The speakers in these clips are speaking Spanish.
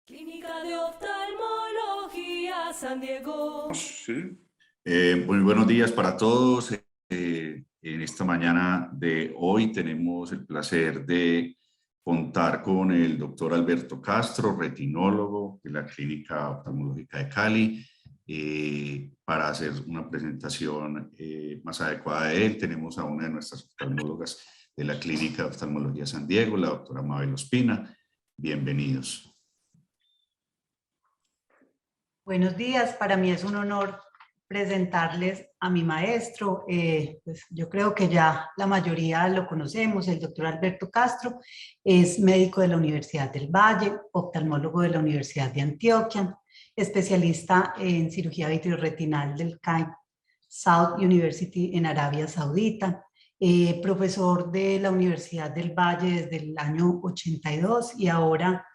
Clínica de Oftalmología San Diego. Sí. Muy buenos días para todos. En esta mañana de hoy tenemos el placer de contar con el doctor Alberto Castro, retinólogo de la Clínica Oftalmológica de Cali, para hacer una presentación más adecuada de él. Tenemos a una de nuestras oftalmólogas de la Clínica de Oftalmología San Diego, la doctora Mabel Ospina. Bienvenidos. Buenos días, para mí es un honor presentarles a mi maestro. Pues yo creo que ya la mayoría lo conocemos, el doctor Alberto Castro es médico de la Universidad del Valle, oftalmólogo de la Universidad de Antioquia, especialista en cirugía vitreoretinal del Cairo South University en Arabia Saudita, profesor de la Universidad del Valle desde el año 82 y ahora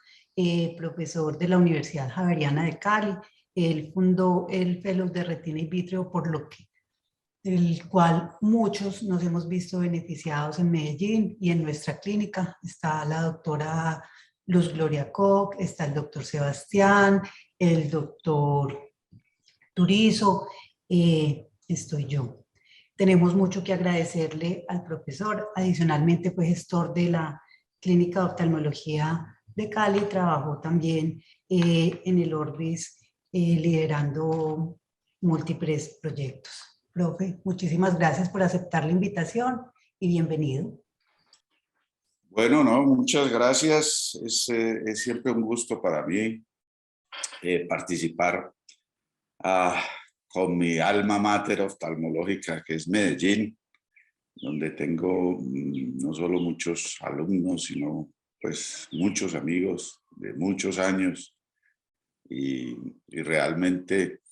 profesor de la Universidad Javeriana de Cali. Él fundó el Fellow de Retina y Vítreo, por lo que del cual muchos nos hemos visto beneficiados en Medellín y en nuestra clínica. Está la doctora Luz Gloria Koch, está el doctor Sebastián, el doctor Turizo, estoy yo. Tenemos mucho que agradecerle al profesor. Adicionalmente fue gestor de la Clínica de Oftalmología de Cali, trabajó también en el Orbis liderando múltiples proyectos. Profe, muchísimas gracias por aceptar la invitación y bienvenido. Bueno, no, muchas gracias. Es siempre un gusto para mí participar con mi alma mater oftalmológica, que es Medellín, donde tengo no solo muchos alumnos, sino pues muchos amigos de muchos años y realmente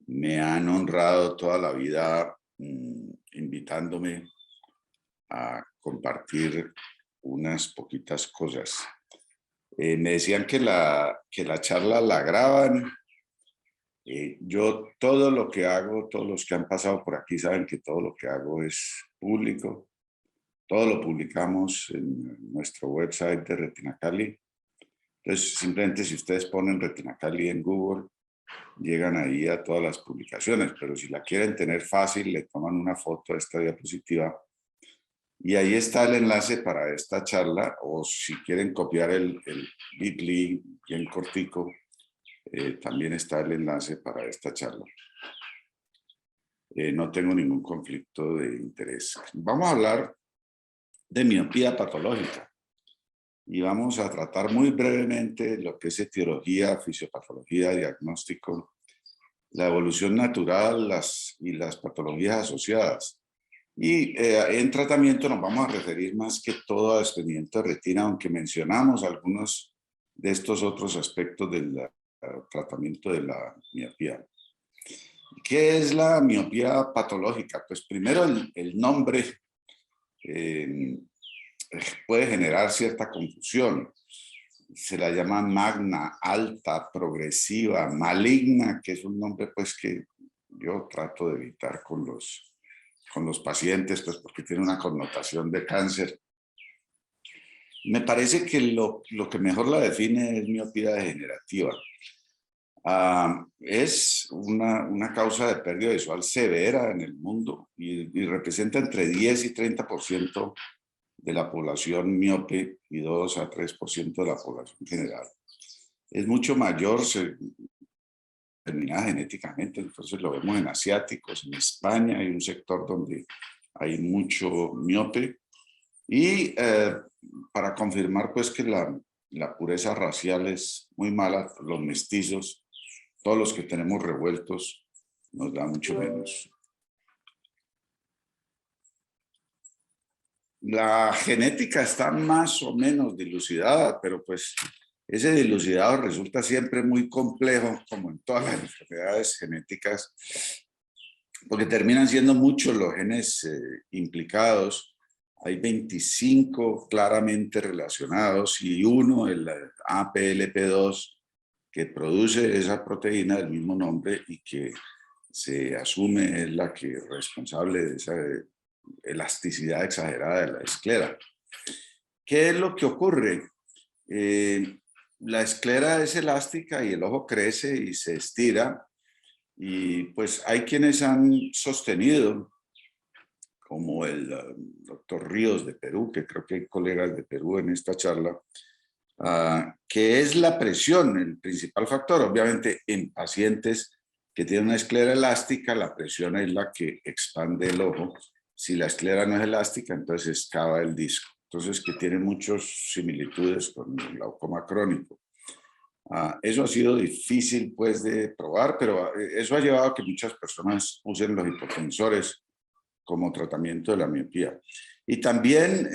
me han honrado toda la vida invitándome a compartir unas poquitas cosas. Me decían que la charla la graban. Yo todo lo que hago, todos los que han pasado por aquí saben que todo lo que hago es público. Todo lo publicamos en nuestro website de Retina Cali. Entonces, simplemente si ustedes ponen Retina Cali en Google, llegan ahí a todas las publicaciones, pero si la quieren tener fácil, le toman una foto a esta diapositiva y ahí está el enlace para esta charla, o si quieren copiar el bit.ly bien cortico, también está el enlace para esta charla. No tengo ningún conflicto de interés. Vamos a hablar de miopía patológica y vamos a tratar muy brevemente lo que es etiología, fisiopatología, diagnóstico, la evolución natural y las patologías asociadas. Y en tratamiento nos vamos a referir más que todo a desprendimiento de retina, aunque mencionamos algunos de estos otros aspectos del tratamiento de la miopía. ¿Qué es la miopía patológica? Pues primero el nombre puede generar cierta confusión. Se la llama magna, alta, progresiva, maligna, que es un nombre pues que yo trato de evitar con los pacientes, pues porque tiene una connotación de cáncer. Me parece que lo que mejor la define es miopía degenerativa. Es una causa de pérdida visual severa en el mundo y representa entre 10 y 30% de la población miope y 2 a 3% de la población general. Es mucho mayor, se determina genéticamente, entonces lo vemos en asiáticos, en España hay un sector donde hay mucho miope y para confirmar pues que la pureza racial es muy mala, los mestizos, todos los que tenemos revueltos, nos da mucho menos. La genética está más o menos dilucidada, pero pues ese dilucidado resulta siempre muy complejo, como en todas las enfermedades genéticas, porque terminan siendo muchos los genes implicados. Hay 25 claramente relacionados y uno, el APLP2, que produce esa proteína del mismo nombre y que se asume es la que es responsable de esa elasticidad exagerada de la esclera. ¿Qué es lo que ocurre? la esclera es elástica y el ojo crece y se estira. Y pues hay quienes han sostenido, como el doctor Ríos de Perú, que creo que hay colegas de Perú en esta charla, que es la presión el principal factor. Obviamente en pacientes que tienen una esclera elástica, la presión es la que expande el ojo. Si la esclera no es elástica, entonces excava el disco. Entonces, que tiene muchas similitudes con el glaucoma crónico. Eso ha sido difícil pues de probar, pero eso ha llevado a que muchas personas usen los hipotensores como tratamiento de la miopía. Y también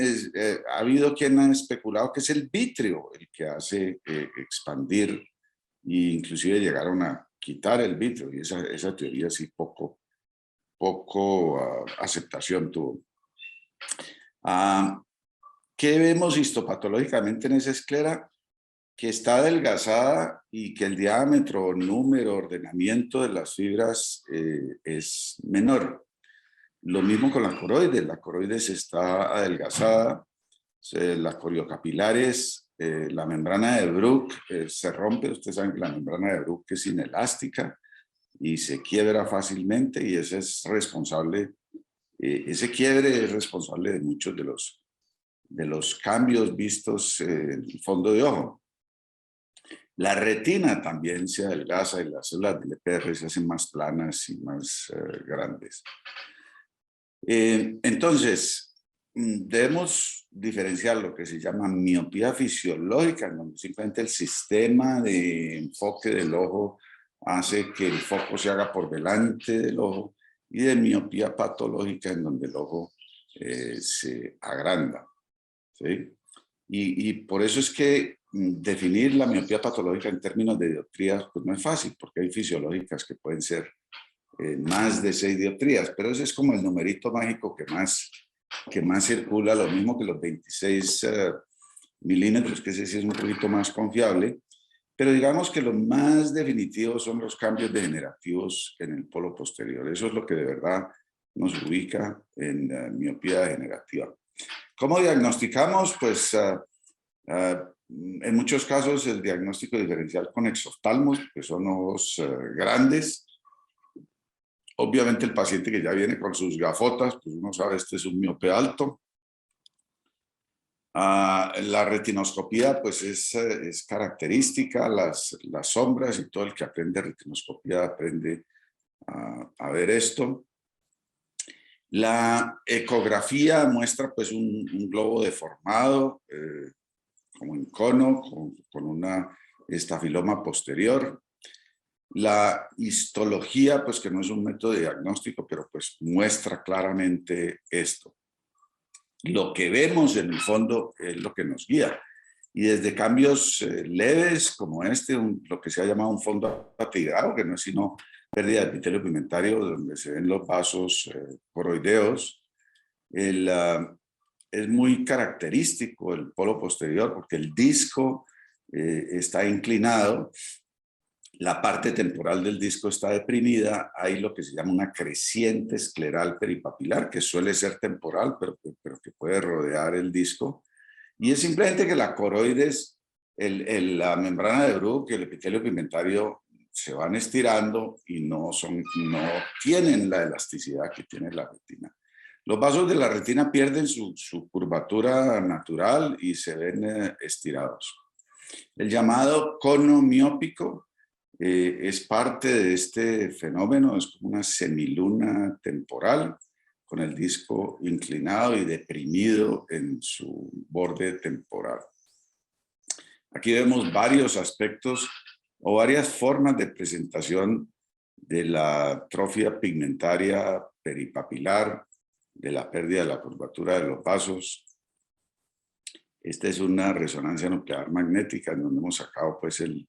ha habido quien ha especulado que es el vitrio el que hace expandir, e inclusive llegaron a quitar el vitrio, y esa teoría sí poco aceptación tuvo. ¿Qué vemos histopatológicamente en esa esclera? Que está adelgazada y que el diámetro, número, ordenamiento de las fibras es menor. Lo mismo con la coroides está adelgazada, las coriocapilares, la membrana de Bruch se rompe. Ustedes saben que la membrana de Bruch es inelástica y se quiebra fácilmente, y ese es responsable, ese quiebre es responsable de muchos de los cambios vistos en el fondo de ojo. La retina también se adelgaza y las células del EPR se hacen más planas y más grandes. Entonces, debemos diferenciar lo que se llama miopía fisiológica, en donde simplemente el sistema de enfoque del ojo hace que el foco se haga por delante del ojo, y de miopía patológica, en donde el ojo se agranda, ¿sí? Y por eso es que definir la miopía patológica en términos de dioptrías pues no es fácil, porque hay fisiológicas que pueden ser más de 6 dioptrías, pero ese es como el numerito mágico que más circula, lo mismo que los 26 milímetros, que ese sí es un poquito más confiable, pero digamos que lo más definitivo son los cambios degenerativos en el polo posterior. Eso es lo que de verdad nos ubica en miopía degenerativa. ¿Cómo diagnosticamos? Pues en muchos casos el diagnóstico diferencial con exoftalmos, que son ojos grandes. Obviamente el paciente que ya viene con sus gafotas, pues uno sabe, este es un miope alto. La retinoscopía pues es característica, las sombras, y todo el que aprende retinoscopía aprende a ver esto. La ecografía muestra pues un globo deformado, como en cono, con una estafiloma posterior. La histología, pues que no es un método de diagnóstico, pero pues muestra claramente esto. Lo que vemos en el fondo es lo que nos guía. Y desde cambios leves como este, lo que se ha llamado un fondo atigrado, que no es sino pérdida de epitelio pigmentario, donde se ven los vasos coroideos. Es muy característico el polo posterior porque el disco está inclinado, la parte temporal del disco está deprimida, hay lo que se llama una creciente escleral peripapilar, que suele ser temporal, pero que puede rodear el disco. Y es simplemente que la coroides, la membrana de Bruch y el epitelio pigmentario se van estirando y no tienen la elasticidad que tiene la retina. Los vasos de la retina pierden su curvatura natural y se ven estirados. El llamado cono miópico es parte de este fenómeno, es como una semiluna temporal con el disco inclinado y deprimido en su borde temporal. Aquí vemos varios aspectos o varias formas de presentación de la atrofia pigmentaria peripapilar, de la pérdida de la curvatura de los vasos. Esta es una resonancia nuclear magnética en donde hemos sacado pues el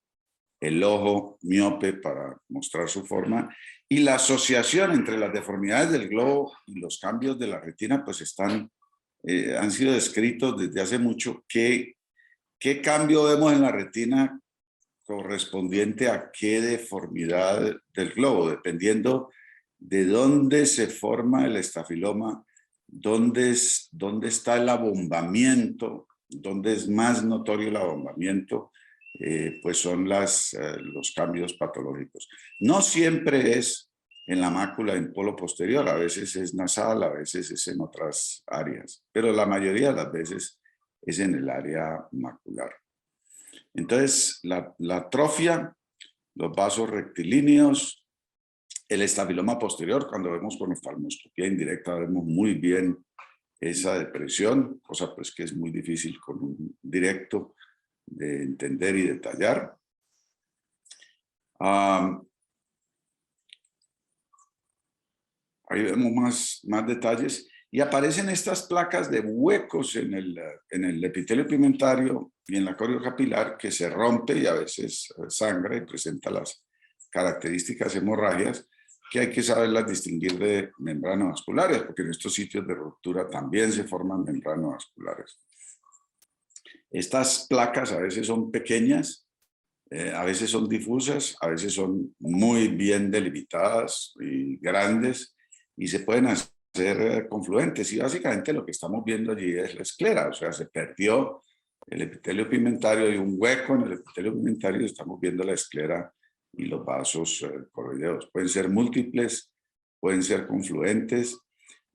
ojo miope para mostrar su forma, y la asociación entre las deformidades del globo y los cambios de la retina pues han sido descritos desde hace mucho. ¿Qué cambio vemos en la retina correspondiente a qué deformidad del globo? Dependiendo de dónde se forma el estafiloma, dónde está el abombamiento, dónde es más notorio el abombamiento, pues son los cambios patológicos. No siempre es en la mácula en polo posterior, a veces es nasal, a veces es en otras áreas, pero la mayoría de las veces es en el área macular. Entonces, la atrofia, los vasos rectilíneos, el estabiloma posterior, cuando vemos con oftalmoscopía indirecta, vemos muy bien esa depresión, cosa pues que es muy difícil con un directo de entender y detallar. Ahí vemos más detalles y aparecen estas placas de huecos en el epitelio pigmentario y en la coriocapilar que se rompe y a veces sangra y presenta las características hemorragias que hay que saberlas distinguir de membranas vasculares, porque en estos sitios de ruptura también se forman membranas vasculares. Estas placas a veces son pequeñas, a veces son difusas, a veces son muy bien delimitadas y grandes y se pueden hacer confluentes. Y básicamente lo que estamos viendo allí es la esclera, o sea, se perdió el epitelio pigmentario, hay un hueco en el epitelio pigmentario y estamos viendo la esclera y los vasos coroideos. Pueden ser múltiples, pueden ser confluentes.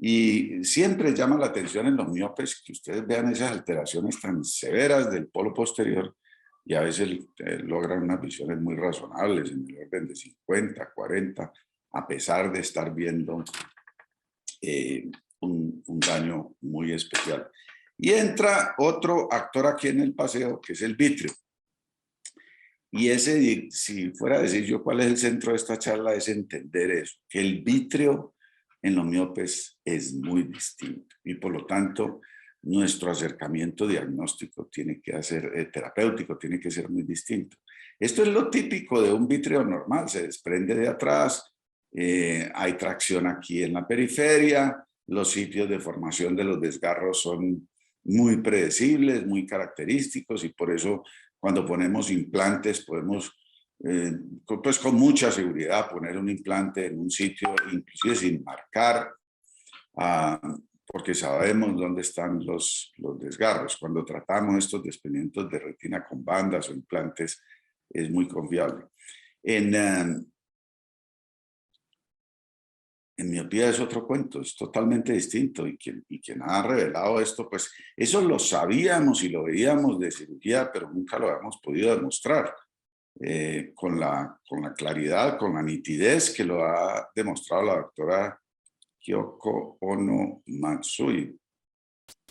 Y siempre llama la atención en los miopes que ustedes vean esas alteraciones tan severas del polo posterior y a veces logran unas visiones muy razonables en el orden de 50, 40, a pesar de estar viendo un daño muy especial. Y entra otro actor aquí en el paseo, que es el vítreo. Y ese, si fuera a decir yo cuál es el centro de esta charla, es entender eso, que el vítreo en los miopes es muy distinto y por lo tanto nuestro acercamiento diagnóstico tiene que ser terapéutico, tiene que ser muy distinto. Esto es lo típico de un vítreo normal, se desprende de atrás, hay tracción aquí en la periferia, los sitios de formación de los desgarros son muy predecibles, muy característicos y por eso cuando ponemos implantes podemos pues con mucha seguridad poner un implante en un sitio, inclusive sin marcar, porque sabemos dónde están los desgarros. Cuando tratamos estos desprendimientos de retina con bandas o implantes, es muy confiable. En miopía es otro cuento, es totalmente distinto y quien ha revelado esto, pues eso lo sabíamos y lo veíamos de cirugía, pero nunca lo habíamos podido demostrar. Con la claridad, con la nitidez que lo ha demostrado la doctora Kyoko Ono Matsui,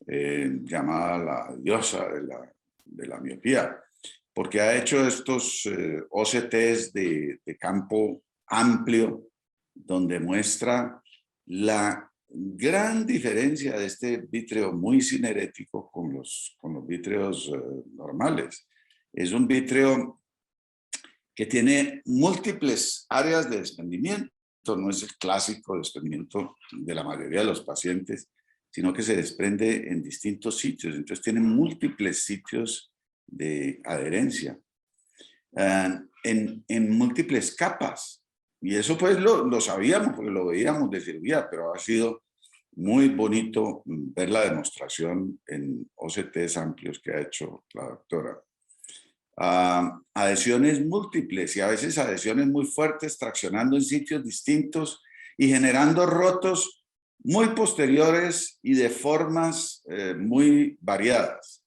llamada la diosa de la miopía, porque ha hecho estos OCTs de campo amplio, donde muestra la gran diferencia de este vítreo muy cinerético con los vítreos normales. Es un vítreo que tiene múltiples áreas de desprendimiento, no es el clásico desprendimiento de la mayoría de los pacientes, sino que se desprende en distintos sitios, entonces tiene múltiples sitios de adherencia, en múltiples capas, y eso pues lo sabíamos porque lo veíamos de cirugía, pero ha sido muy bonito ver la demostración en OCTs amplios que ha hecho la doctora. Adhesiones múltiples y a veces adhesiones muy fuertes, traccionando en sitios distintos y generando rotos muy posteriores y de formas muy variadas.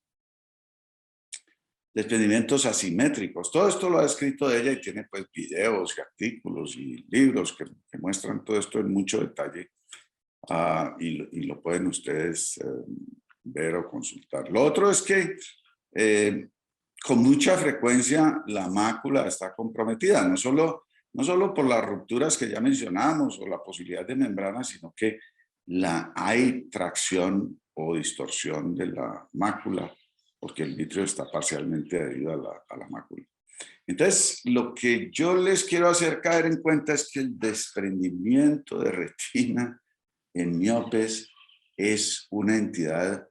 Desprendimientos asimétricos. Todo esto lo ha escrito ella y tiene pues videos y artículos y libros que muestran todo esto en mucho detalle y lo pueden ustedes ver o consultar. Lo otro es que con mucha frecuencia la mácula está comprometida, no solo por las rupturas que ya mencionamos o la posibilidad de membranas, sino que hay tracción o distorsión de la mácula, porque el vítreo está parcialmente adherido a la mácula. Entonces, lo que yo les quiero hacer caer en cuenta es que el desprendimiento de retina en miopes es una entidad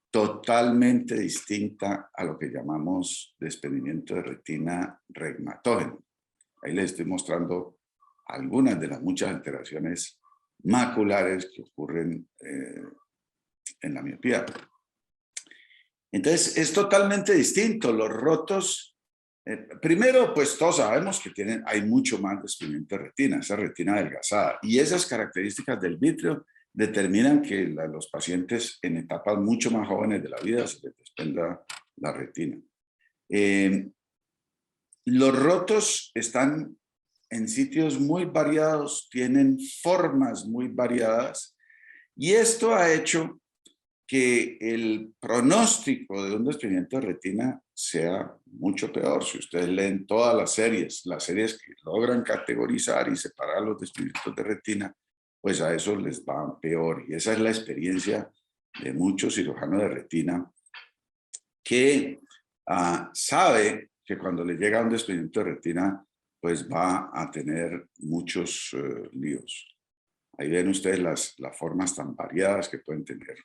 totalmente distinta a lo que llamamos desprendimiento de retina regmatógeno. Ahí les estoy mostrando algunas de las muchas alteraciones maculares que ocurren en la miopía. Entonces, es totalmente distinto. Los rotos Primero, pues todos sabemos que hay mucho más desprendimiento de retina, esa retina adelgazada. Y esas características del vítreo determinan que los pacientes en etapas mucho más jóvenes de la vida se les desprenda la retina. Los rotos están en sitios muy variados, tienen formas muy variadas, y esto ha hecho que el pronóstico de un desprendimiento de retina sea mucho peor. Si ustedes leen todas las series que logran categorizar y separar los desprendimientos de retina, pues a eso les va peor. Y esa es la experiencia de muchos cirujanos de retina que sabe que cuando le llega un desprendimiento de retina, pues va a tener muchos líos. Ahí ven ustedes las formas tan variadas que pueden tener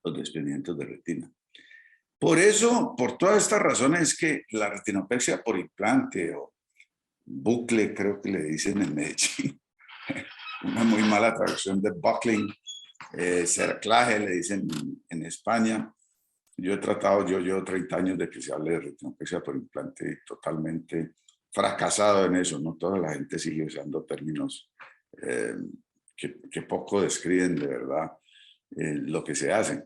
los desprendimientos de retina. Por eso, por todas estas razones, es que la retinopexia por implante o bucle, creo que le dicen en Medellín, una muy mala traducción de buckling, cerclaje le dicen en España. Yo he tratado, yo llevo 30 años de que se hable de retinopexia por implante, totalmente fracasado en eso, no toda la gente sigue usando términos que poco describen de verdad lo que se hace.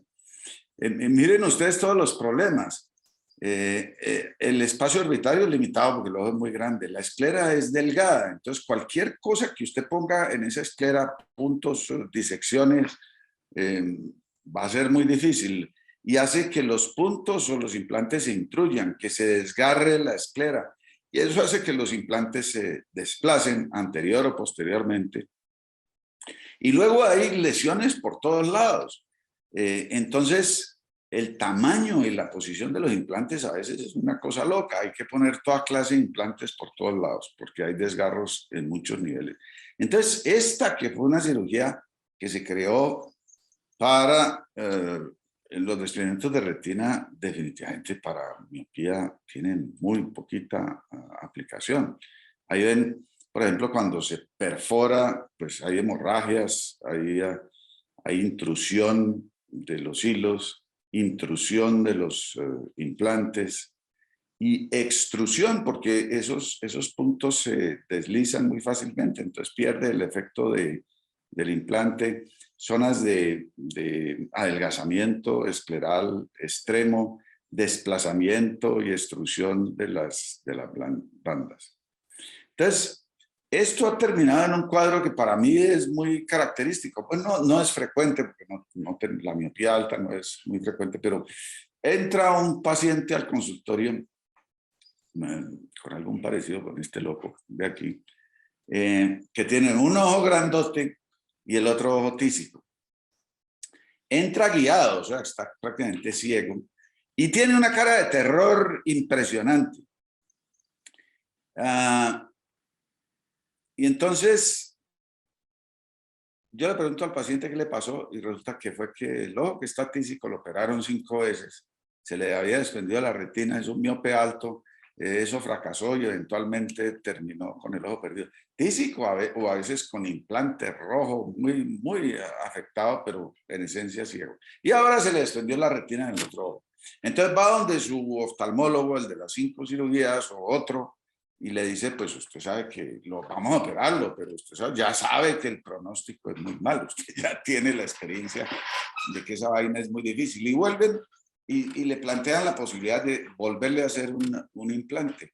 Miren ustedes todos los problemas. El espacio orbitario es limitado porque el ojo es muy grande. La esclera es delgada, entonces cualquier cosa que usted ponga en esa esclera, puntos, disecciones, va a ser muy difícil y hace que los puntos o los implantes se intruyan, que se desgarre la esclera. Y eso hace que los implantes se desplacen anterior o posteriormente. Y luego hay lesiones por todos lados. Entonces, el tamaño y la posición de los implantes a veces es una cosa loca. Hay que poner toda clase de implantes por todos lados porque hay desgarros en muchos niveles. Entonces, esta que fue una cirugía que se creó para los desprendimientos de retina, definitivamente para miopía tienen muy poquita aplicación. Ahí ven, por ejemplo, cuando se perfora, pues hay hemorragias, hay intrusión de los hilos, intrusión de los implantes y extrusión, porque esos puntos se deslizan muy fácilmente, entonces pierde el efecto del implante. Zonas de adelgazamiento escleral extremo, desplazamiento y extrusión de las bandas. Entonces, esto ha terminado en un cuadro que para mí es muy característico. Pues no es frecuente, porque la miopía alta no es muy frecuente, pero entra un paciente al consultorio con algún parecido con este loco de aquí, que tiene un ojo grandote y el otro ojo tísico. Entra guiado, o sea, está prácticamente ciego, y tiene una cara de terror impresionante. Y entonces, yo le pregunto al paciente qué le pasó y resulta que fue que el ojo que está tísico lo operaron 5 veces, se le había desprendido la retina, es un miope alto, eso fracasó y eventualmente terminó con el ojo perdido. Tísico o a veces con implante rojo, muy afectado, pero en esencia ciego. Y ahora se le desprendió la retina en el otro ojo. Entonces va donde su oftalmólogo, el de las 5 cirugías o otro, y le dice, pues usted sabe que vamos a operarlo, pero usted ya sabe que el pronóstico es muy malo, usted ya tiene la experiencia de que esa vaina es muy difícil. Y vuelven y le plantean la posibilidad de volverle a hacer un implante.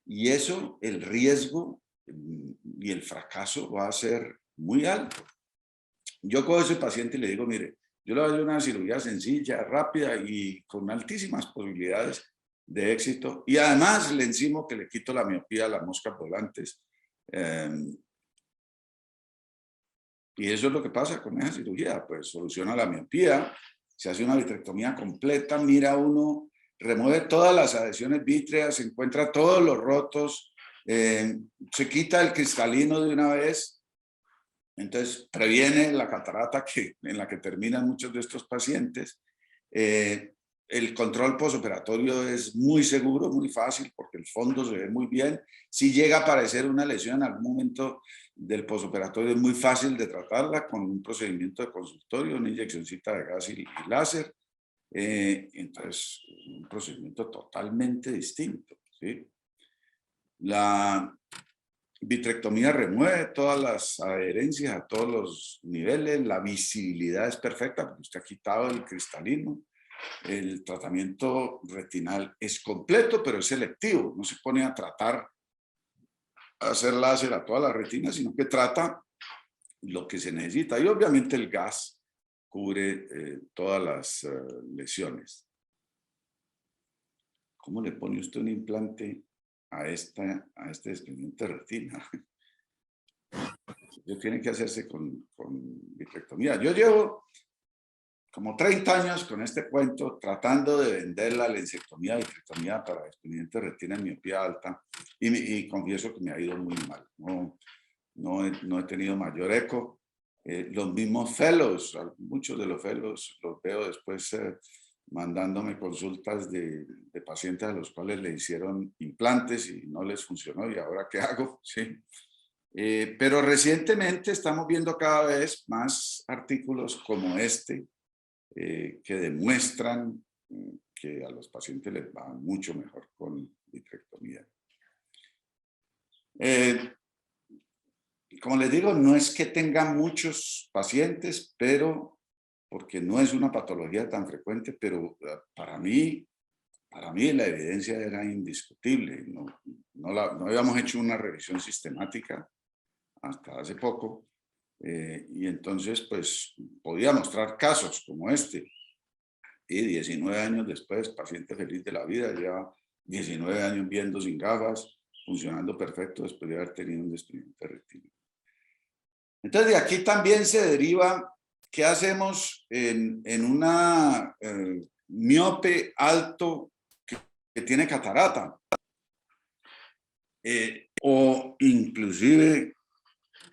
Y eso, el riesgo y el fracaso va a ser muy alto. Yo cojo a ese paciente y le digo, mire, yo le voy a hacer una cirugía sencilla, rápida y con altísimas posibilidades de éxito. Y además le encimo que le quito la miopía a las moscas volantes. Y eso es lo que pasa con esa cirugía, pues soluciona la miopía, se hace una vitrectomía completa, mira uno, remueve todas las adhesiones vítreas, encuentra todos los rotos, se quita el cristalino de una vez, entonces previene la catarata en la que terminan muchos de estos pacientes. El control posoperatorio es muy seguro, muy fácil, porque el fondo se ve muy bien. Si llega a aparecer una lesión en algún momento del posoperatorio, es muy fácil de tratarla con un procedimiento de consultorio, una inyeccióncita de gas y láser. Entonces, un procedimiento totalmente distinto, ¿sí? La vitrectomía remueve todas las adherencias a todos los niveles, la visibilidad es perfecta porque usted ha quitado el cristalino. El tratamiento retinal es completo, pero es selectivo. No se pone a tratar, a hacer láser a toda la retina, sino que trata lo que se necesita. Y obviamente el gas cubre todas las lesiones. ¿Cómo le pone usted un implante a este desprendimiento de retina? Yo tiene que hacerse con vitrectomía. Yo llevo como 30 años con este cuento tratando de vender la lensectomía, vitrectomía para desprendimiento de retina en miopía alta y confieso que me ha ido muy mal. No he tenido mayor eco. Los mismos fellows, muchos de los fellows los veo después mandándome consultas de pacientes a los cuales le hicieron implantes y no les funcionó y ahora ¿qué hago? Sí. Pero recientemente estamos viendo cada vez más artículos como este que demuestran que a los pacientes les va mucho mejor con vitrectomía. Como les digo, no es que tengan muchos pacientes, pero porque no es una patología tan frecuente, pero para mí la evidencia era indiscutible. No habíamos hecho una revisión sistemática hasta hace poco, y entonces pues podía mostrar casos como este. Y 19 años después, paciente feliz de la vida, lleva 19 años viendo sin gafas, funcionando perfecto después de haber tenido un desprendimiento de retina. Entonces de aquí también se deriva qué hacemos en una miope alto que tiene catarata. O inclusive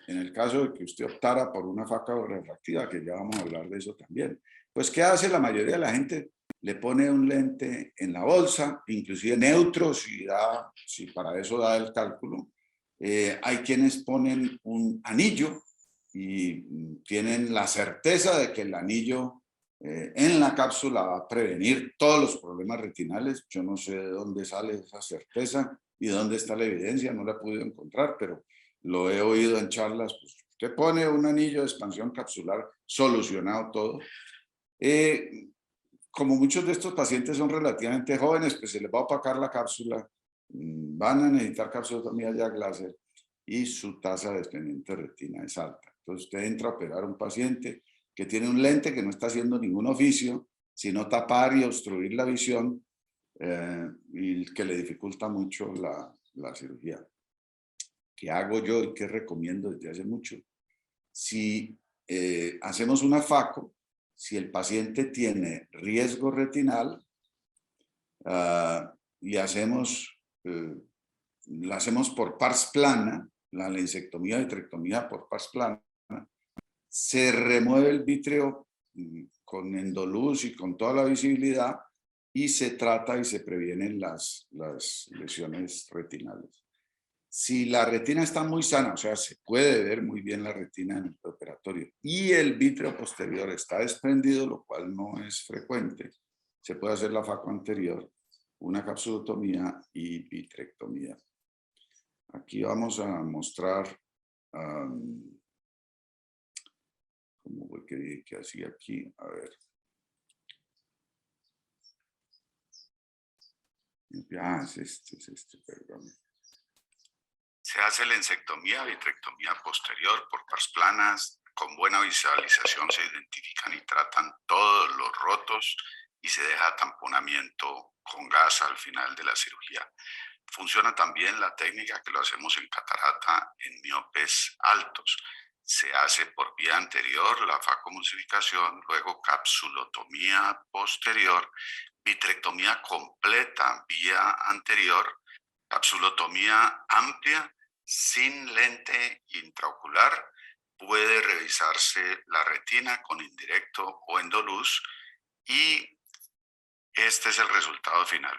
en el caso de que usted optara por una faca refractiva, que ya vamos a hablar de eso también. Pues ¿qué hace la mayoría de la gente? Le pone un lente en la bolsa, inclusive neutro, si para eso da el cálculo. Hay quienes ponen un anillo y tienen la certeza de que el anillo en la cápsula va a prevenir todos los problemas retinales. Yo no sé de dónde sale esa certeza y dónde está la evidencia, no la he podido encontrar, pero lo he oído en charlas. Pues usted pone un anillo de expansión capsular, solucionado todo. Como muchos de estos pacientes son relativamente jóvenes, pues se les va a opacar la cápsula, van a necesitar capsulotomía ya láser y su tasa de desprendimiento de retina es alta. Entonces usted entra a operar a un paciente que tiene un lente que no está haciendo ningún oficio, sino tapar y obstruir la visión, y que le dificulta mucho la cirugía. ¿Qué hago yo y qué recomiendo desde hace mucho? Si hacemos una FACO, si el paciente tiene riesgo retinal, la hacemos por pars plana, la lensectomía, vitrectomía por pars plana, se remueve el vítreo con endoluz y con toda la visibilidad y se trata y se previenen las lesiones retinales. Si la retina está muy sana, o sea, se puede ver muy bien la retina en el preoperatorio y el vítreo posterior está desprendido, lo cual no es frecuente, se puede hacer la faco anterior, una capsulotomía y vitrectomía. Aquí vamos a mostrar ¿cómo fue que hacía aquí? A ver. Es este, perdón. Se hace lensectomía, vitrectomía posterior por pars planas. Con buena visualización se identifican y tratan todos los rotos y se deja tamponamiento con gas al final de la cirugía. Funciona también la técnica que lo hacemos en catarata en miopes altos. Se hace por vía anterior la facomulsificación, luego capsulotomía posterior, vitrectomía completa vía anterior, capsulotomía amplia sin lente intraocular. Puede revisarse la retina con indirecto o endoluz y este es el resultado final.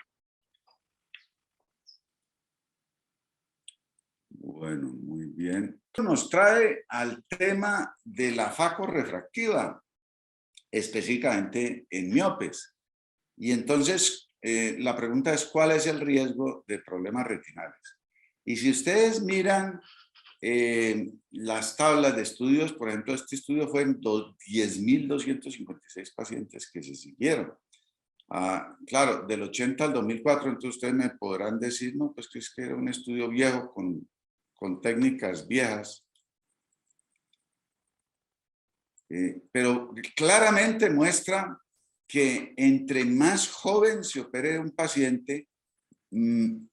Bueno, muy bien. Esto nos trae al tema de la faco refractiva, específicamente en miopes. Y entonces, la pregunta es ¿cuál es el riesgo de problemas retinales? Y si ustedes miran las tablas de estudios, por ejemplo, este estudio fue en 10.256 pacientes que se siguieron. Claro, del 80 al 2004, entonces ustedes me podrán decir, no, pues que es que era un estudio viejo con técnicas viejas. Pero claramente muestra que entre más joven se opere un paciente,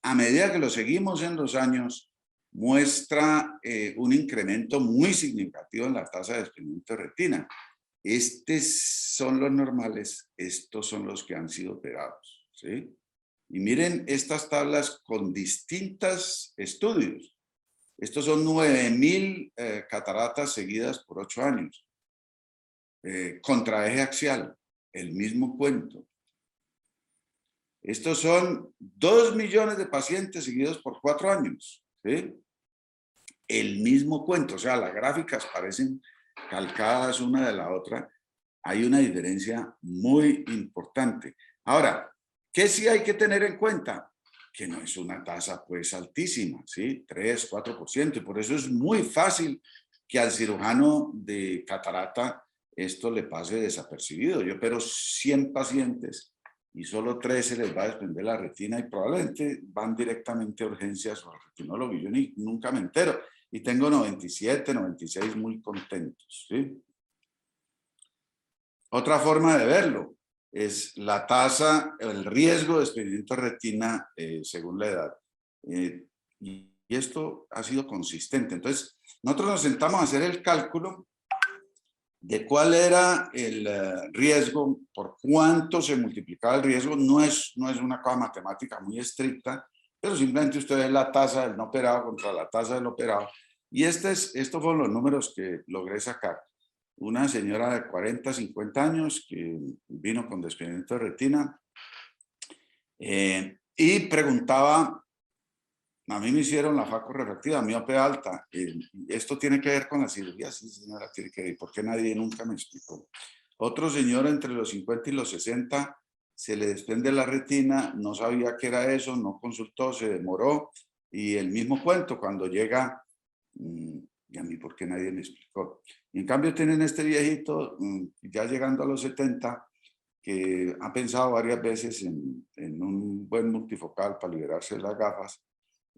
a medida que lo seguimos en los años, muestra un incremento muy significativo en la tasa de desprendimiento de retina. Estos son los normales, estos son los que han sido operados, ¿sí? Y miren estas tablas con distintos estudios. Estos son 9.000 cataratas seguidas por 8 años. Contraeje axial, el mismo cuento. Estos son 2 millones de pacientes seguidos por 4 años, ¿sí? El mismo cuento, o sea, las gráficas parecen calcadas una de la otra. Hay una diferencia muy importante. Ahora, ¿qué sí hay que tener en cuenta? Que no es una tasa pues altísima, ¿sí? 3, 4%, y por eso es muy fácil que al cirujano de catarata esto le pase desapercibido. Yo opero 100 pacientes y solo 3 se les va a desprender la retina y probablemente van directamente a urgencias o al retinólogo. Yo nunca me entero. Y tengo 97, 96 muy contentos, ¿sí? Otra forma de verlo es la tasa, el riesgo de desprendimiento de retina según la edad. Y esto ha sido consistente. Entonces, nosotros nos sentamos a hacer el cálculo de cuál era el riesgo, por cuánto se multiplicaba el riesgo. No es una cosa matemática muy estricta, pero simplemente usted ve la tasa del no operado contra la tasa del operado. Y estos fueron los números que logré sacar. Una señora de 40, 50 años que vino con desprendimiento de retina y preguntaba, a mí me hicieron la facorrefractiva, miope alta, ¿esto tiene que ver con la cirugía? Sí, señora, tiene que ver. ¿Por qué nadie nunca me explicó? Otro señor entre los 50 y los 60 se le desprende la retina, no sabía qué era eso, no consultó, se demoró y el mismo cuento cuando llega, y a mí ¿por qué nadie me explicó? Y en cambio tienen este viejito, ya llegando a los 70, que ha pensado varias veces en un buen multifocal para liberarse de las gafas,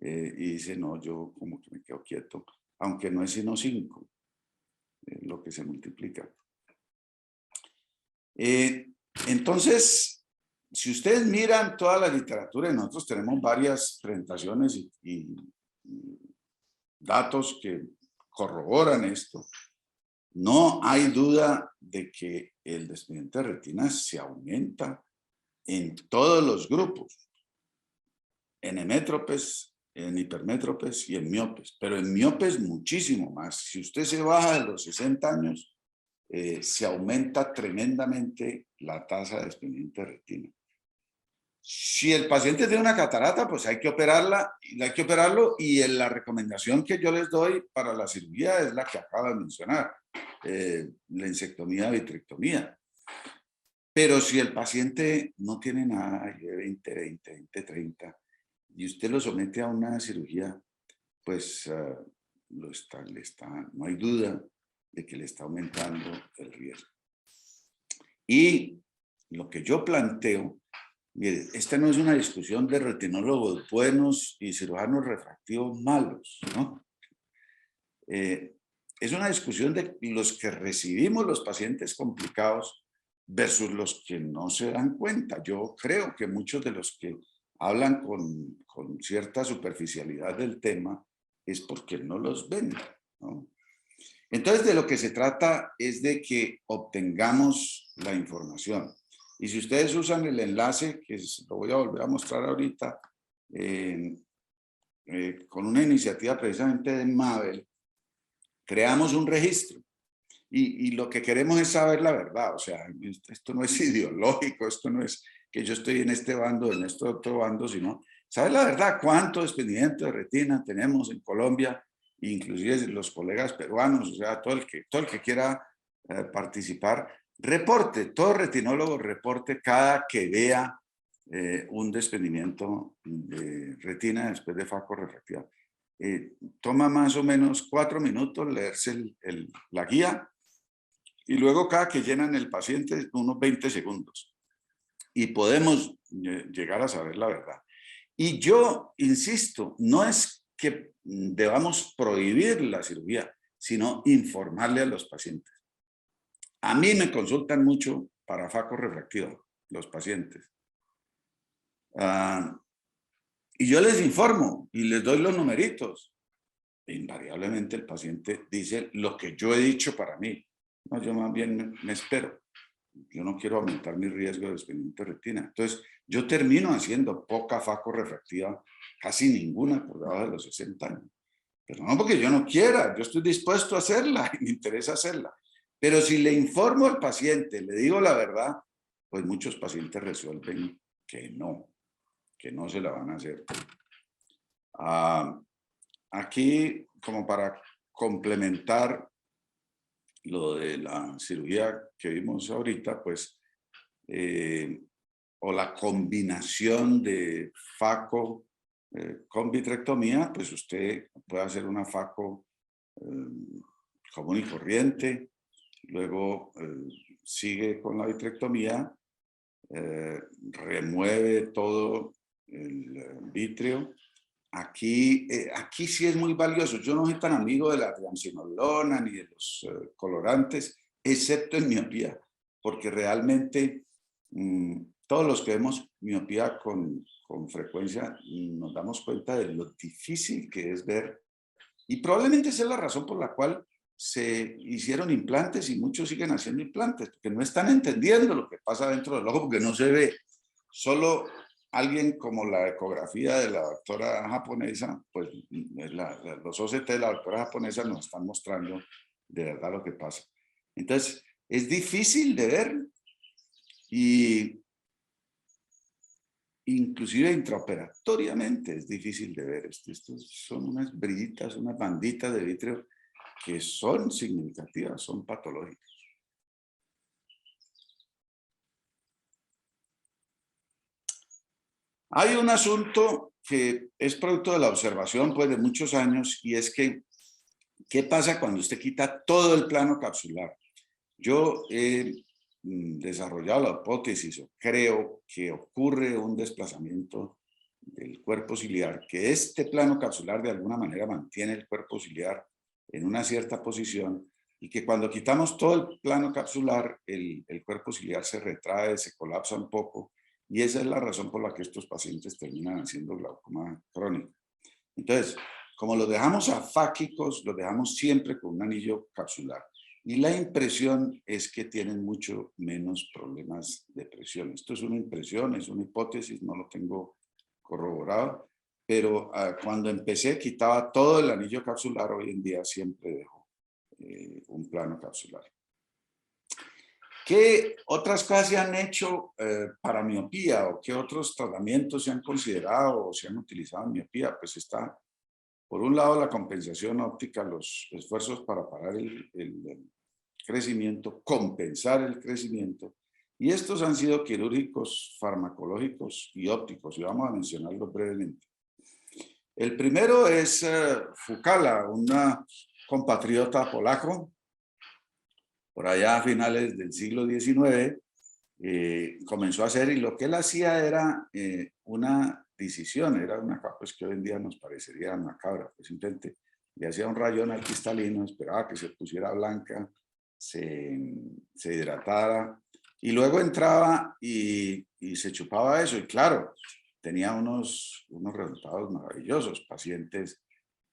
y dice, no, yo como que me quedo quieto, aunque no es sino 5 lo que se multiplica. Entonces, si ustedes miran toda la literatura, y nosotros tenemos varias presentaciones y datos que corroboran esto, no hay duda de que el desprendimiento de retina se aumenta en todos los grupos, en hemétropes, en hipermétropes y en miopes, pero en miopes muchísimo más. Si usted se baja de los 60 años, se aumenta tremendamente la tasa de desprendimiento de retina. Si el paciente tiene una catarata, pues hay que operarla, hay que operarlo, y la recomendación que yo les doy para la cirugía es la que acabo de mencionar, la insectomía, vitrectomía. Pero si el paciente no tiene nada, 20, 30, y usted lo somete a una cirugía, pues no hay duda de que le está aumentando el riesgo. Y lo que yo planteo, mire, esta no es una discusión de retinólogos buenos y cirujanos refractivos malos, ¿no? Es una discusión de los que recibimos los pacientes complicados versus los que no se dan cuenta. Yo creo que muchos de los que hablan con cierta superficialidad del tema es porque no los ven, ¿no? Entonces, de lo que se trata es de que obtengamos la información. Y si ustedes usan el enlace, que lo voy a volver a mostrar ahorita, con una iniciativa precisamente de Mabel, creamos un registro. Y lo que queremos es saber la verdad. O sea, esto no es ideológico, esto no es que yo estoy en este bando, en este otro bando, sino saber la verdad, cuánto desprendimiento de retina tenemos en Colombia, inclusive los colegas peruanos, o sea, todo el que quiera participar, reporte, todo retinólogo reporte cada que vea un desprendimiento de retina después de faco refractiva. Toma más o menos 4 minutos leerse la guía y luego cada que llenan el paciente unos 20 segundos. Y podemos llegar a saber la verdad. Y yo insisto, no es que debamos prohibir la cirugía, sino informarle a los pacientes. A mí me consultan mucho para faco refractivo, los pacientes. Y yo les informo y les doy los numeritos. Invariablemente el paciente dice lo que yo he dicho para mí. No, yo más bien me espero. Yo no quiero aumentar mi riesgo de desprendimiento de retina. Entonces, yo termino haciendo poca faco refractiva, casi ninguna por debajo de los 60 años. Pero no porque yo no quiera, yo estoy dispuesto a hacerla y me interesa hacerla. Pero si le informo al paciente, le digo la verdad, pues muchos pacientes resuelven que no se la van a hacer. Aquí, como para complementar lo de la cirugía que vimos ahorita, pues, o la combinación de faco con vitrectomía, pues usted puede hacer una faco común y corriente, luego sigue con la vitrectomía, remueve todo el vítreo. Aquí sí es muy valioso. Yo no soy tan amigo de la triamcinolona ni de los colorantes, excepto en miopía, porque realmente todos los que vemos miopía con frecuencia nos damos cuenta de lo difícil que es ver. Y probablemente esa es la razón por la cual se hicieron implantes y muchos siguen haciendo implantes, porque no están entendiendo lo que pasa dentro del ojo, porque no se ve. Solo alguien como la ecografía de la doctora japonesa, pues los OCT de la doctora japonesa nos están mostrando de verdad lo que pasa. Entonces, es difícil de ver y inclusive intraoperatoriamente es difícil de ver. Estos son unas brillitas, unas banditas de vítreo que son significativas, son patológicas. Hay un asunto que es producto de la observación pues, de muchos años, y es que, ¿qué pasa cuando usted quita todo el plano capsular? Yo he desarrollado la hipótesis, o creo que ocurre un desplazamiento del cuerpo ciliar, que este plano capsular de alguna manera mantiene el cuerpo ciliar en una cierta posición, y que cuando quitamos todo el plano capsular, el cuerpo ciliar se retrae, se colapsa un poco, y esa es la razón por la que estos pacientes terminan haciendo glaucoma crónico. Entonces, como los dejamos afáquicos, los dejamos siempre con un anillo capsular. Y la impresión es que tienen mucho menos problemas de presión. Esto es una impresión, es una hipótesis, no lo tengo corroborado, pero cuando empecé quitaba todo el anillo capsular, hoy en día siempre dejo un plano capsular. ¿Qué otras cosas se han hecho para miopía o qué otros tratamientos se han considerado o se han utilizado en miopía? Pues está, por un lado, la compensación óptica, los esfuerzos para parar el crecimiento, compensar el crecimiento, y estos han sido quirúrgicos, farmacológicos y ópticos, y vamos a mencionarlos brevemente. El primero es Fukala, una compatriota polaco, por allá a finales del siglo XIX, comenzó a hacer, y lo que él hacía era una decisión, era una cosa pues, que hoy en día nos parecería macabra, pues simplemente le hacía un rayón al cristalino, esperaba que se pusiera blanca, se hidratara, y luego entraba y se chupaba eso, y claro, tenía unos resultados maravillosos. Pacientes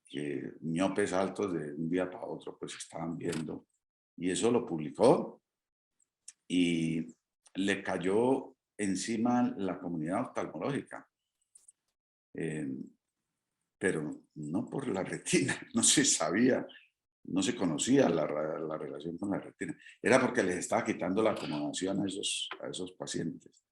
que miopes altos de un día para otro pues estaban viendo, y eso lo publicó y le cayó encima la comunidad oftalmológica, pero no por la retina, no se sabía, no se conocía la relación con la retina, era porque les estaba quitando la acomodación a esos pacientes.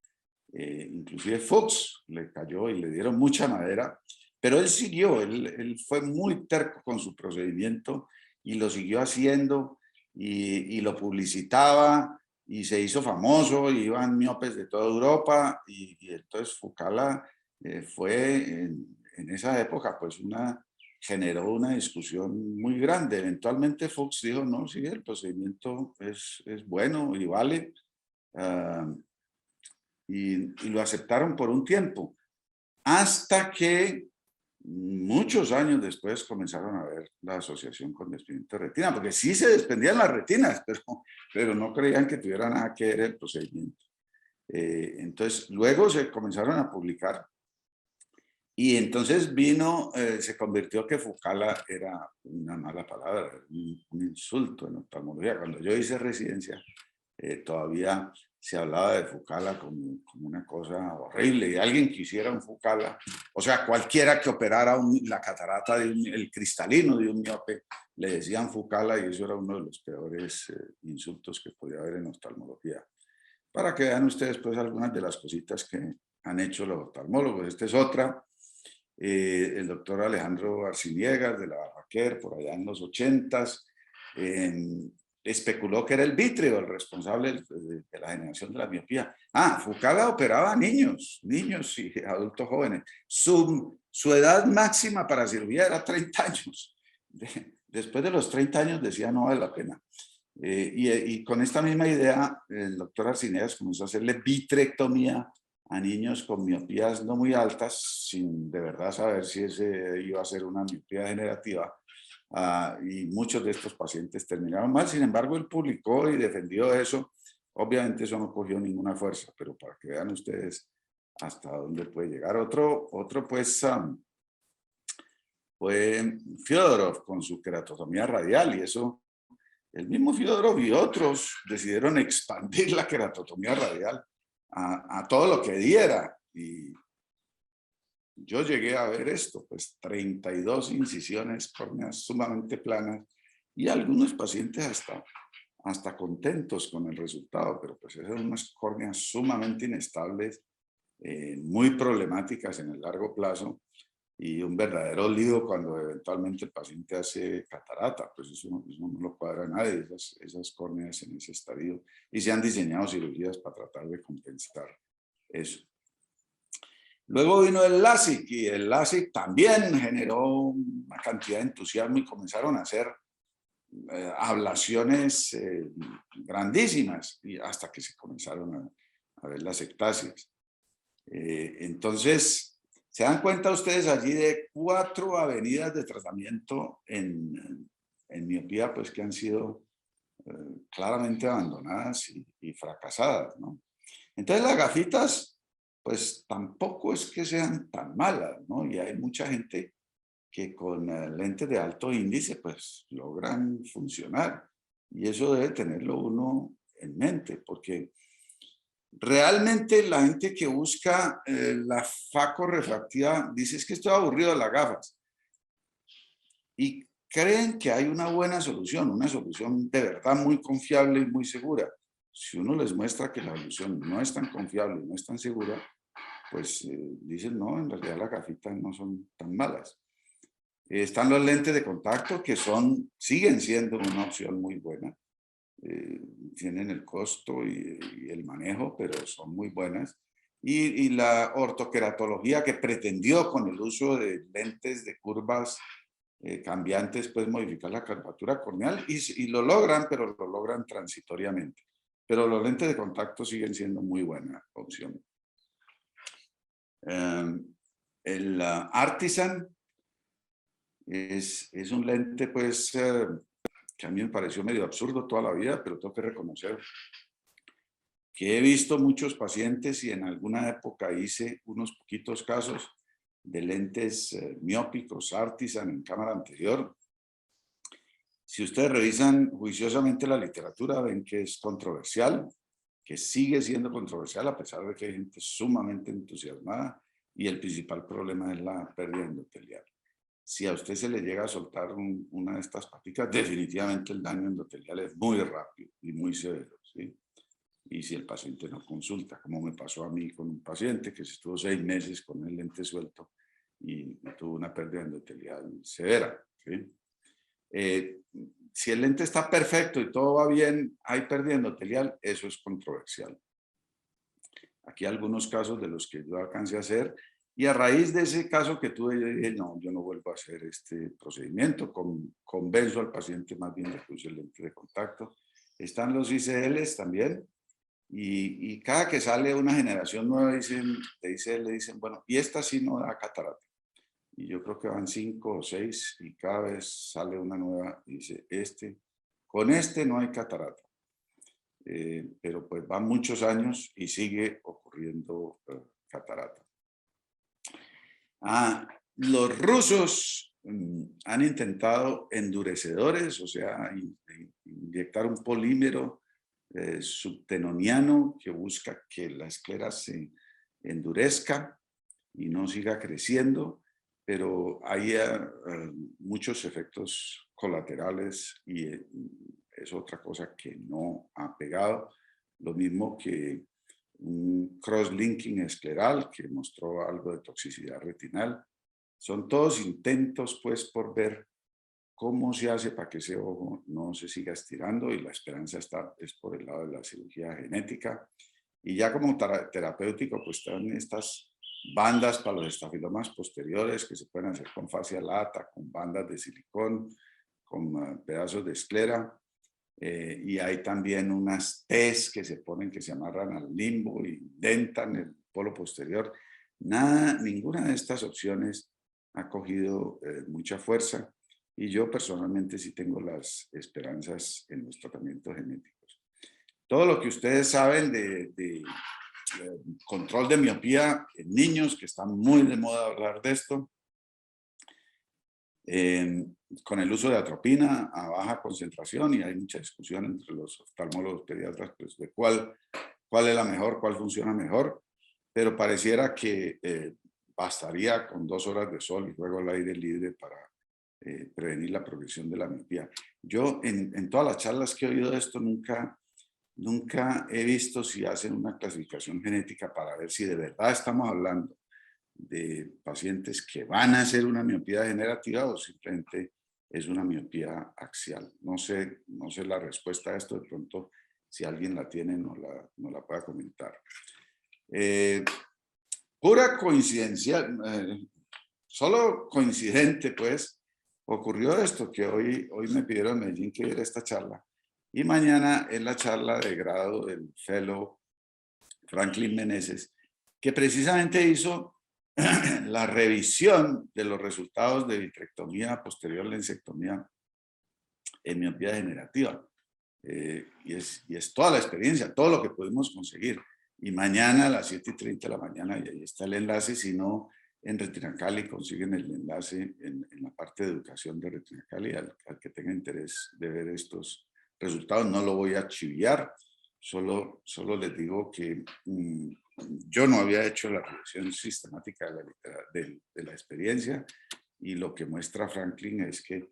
Inclusive Fox le cayó y le dieron mucha madera, pero él siguió, él fue muy terco con su procedimiento y lo siguió haciendo y lo publicitaba y se hizo famoso, y iban miopes de toda Europa, y entonces Fucala fue en esa época, pues generó una discusión muy grande. Eventualmente Fox dijo, no, sí, el procedimiento es bueno y vale, y lo aceptaron por un tiempo, hasta que muchos años después comenzaron a ver la asociación con desprendimiento de retina, porque sí se desprendían las retinas, pero no creían que tuviera nada que ver el procedimiento. Entonces, luego se comenzaron a publicar, y entonces se convirtió que Fucala era una mala palabra, un insulto en oftalmología. Cuando yo hice residencia, todavía se hablaba de Fucala como una cosa horrible, y alguien que hiciera un Fucala, o sea, cualquiera que operara la catarata, el cristalino de un miope, le decían Fucala, y eso era uno de los peores insultos que podía haber en oftalmología. Para que vean ustedes pues algunas de las cositas que han hecho los oftalmólogos. Esta es otra. El doctor Alejandro Arciniegas de la Barraquer, por allá en los 80s, especuló que era el vítreo el responsable de la generación de la miopía. Fucala operaba a niños y adultos jóvenes. Su edad máxima para cirugía era 30 años. Después de los 30 años decía no vale la pena. Y con esta misma idea, el doctor Arciniegas comenzó a hacerle vitrectomía a niños con miopías no muy altas, sin de verdad saber si ese iba a ser una miopía degenerativa. Y muchos de estos pacientes terminaron mal. Sin embargo, él publicó y defendió eso. Obviamente eso no cogió ninguna fuerza, pero para que vean ustedes hasta dónde puede llegar. Otro pues fue Fyodorov con su queratotomía radial, y eso, el mismo Fyodorov y otros decidieron expandir la queratotomía radial a todo lo que diera. Y yo llegué a ver esto, pues 32 incisiones córneas sumamente planas, y algunos pacientes hasta contentos con el resultado, pero pues esas son unas córneas sumamente inestables, muy problemáticas en el largo plazo, y un verdadero lío cuando eventualmente el paciente hace catarata. Pues eso no lo cuadra a nadie, esas córneas en ese estadio, y se han diseñado cirugías para tratar de compensar eso. Luego vino el LASIK, y el LASIK también generó una cantidad de entusiasmo, y comenzaron a hacer ablaciones grandísimas, y hasta que se comenzaron a ver las ectasias. Entonces, se dan cuenta ustedes allí de 4 avenidas de tratamiento en miopía, pues que han sido claramente abandonadas y fracasadas, ¿no? Entonces las gafitas, pues tampoco es que sean tan malas, ¿no? Y hay mucha gente que con lentes de alto índice, pues logran funcionar. Y eso debe tenerlo uno en mente, porque realmente la gente que busca la facorrefractiva dice, es que estoy aburrido de las gafas. Y creen que hay una buena solución, una solución de verdad muy confiable y muy segura. Si uno les muestra que la solución no es tan confiable, no es tan segura, pues dicen, no, en realidad las gafitas no son tan malas. Están los lentes de contacto, que siguen siendo una opción muy buena. Tienen el costo y el manejo, pero son muy buenas. Y la ortoqueratología, que pretendió con el uso de lentes de curvas cambiantes, pues modificar la curvatura corneal, y lo logran, pero lo logran transitoriamente. Pero los lentes de contacto siguen siendo muy buena opción. El Artisan es un lente pues que a mí me pareció medio absurdo toda la vida, pero tengo que reconocer que he visto muchos pacientes, y en alguna época hice unos poquitos casos de lentes miópicos Artisan en cámara anterior. Si ustedes revisan juiciosamente la literatura, ven que es controversial, que sigue siendo controversial a pesar de que hay gente sumamente entusiasmada, y el principal problema es la pérdida endotelial. Si a usted se le llega a soltar una de estas paticas, definitivamente el daño endotelial es muy rápido y muy severo, ¿sí? Y si el paciente no consulta, como me pasó a mí con un paciente que estuvo 6 meses con el lente suelto y tuvo una pérdida endotelial severa, ¿sí? si el lente está perfecto y todo va bien, ahí perdiendo telial, eso es controversial. Aquí algunos casos de los que yo alcancé a hacer, y a raíz de ese caso que tuve, yo dije, no, yo no vuelvo a hacer este procedimiento, convenzo al paciente más bien de que use el lente de contacto. Están los ICLs también, y cada que sale una generación nueva de ICL, dicen, bueno, y esta sí no da catarata. Y yo creo que van 5 o 6 y cada vez sale una nueva y dice, con este no hay catarata. Pero pues van muchos años y sigue ocurriendo catarata. Los rusos han intentado endurecedores, o sea, inyectar un polímero subtenoniano que busca que la esclera se endurezca y no siga creciendo, pero hay muchos efectos colaterales y es otra cosa que no ha pegado. Lo mismo que un cross-linking escleral que mostró algo de toxicidad retinal. Son todos intentos, pues, por ver cómo se hace para que ese ojo no se siga estirando, y la esperanza es por el lado de la cirugía genética. Y ya como terapéutico, pues están estas bandas para los estafilomas posteriores que se pueden hacer con fascia lata, con bandas de silicón, con pedazos de esclera. Y hay también unas T's que se ponen, que se amarran al limbo y dentan el polo posterior. Ninguna de estas opciones ha cogido mucha fuerza, y yo personalmente sí tengo las esperanzas en los tratamientos genéticos. Todo lo que ustedes saben de control de miopía en niños, que está muy de moda hablar de esto, con el uso de atropina a baja concentración, y hay mucha discusión entre los oftalmólogos pediatras pues, de cuál es la mejor, cuál funciona mejor, pero pareciera que bastaría con 2 horas de sol y luego al aire libre para prevenir la progresión de la miopía. Yo en todas las charlas que he oído de esto nunca he visto si hacen una clasificación genética para ver si de verdad estamos hablando de pacientes que van a hacer una miopía degenerativa o simplemente es una miopía axial. No sé la respuesta a esto, de pronto si alguien la tiene no la pueda comentar. Pura coincidencia, solo coincidente pues, ocurrió esto, que hoy me pidieron en Medellín que diera esta charla, y mañana es la charla de grado del fellow Franklin Meneses, que precisamente hizo la revisión de los resultados de vitrectomía posterior lensectomía en miopía degenerativa. Y es toda la experiencia, todo lo que pudimos conseguir. Y mañana a las 7:30 de la mañana, y ahí está el enlace, si no, en Retina Cali consiguen el enlace en la parte de educación de Retina Cali, al que tenga interés de ver estos resultados. No lo voy a chiviar, solo les digo que yo no había hecho la revisión sistemática de la experiencia, y lo que muestra Franklin es que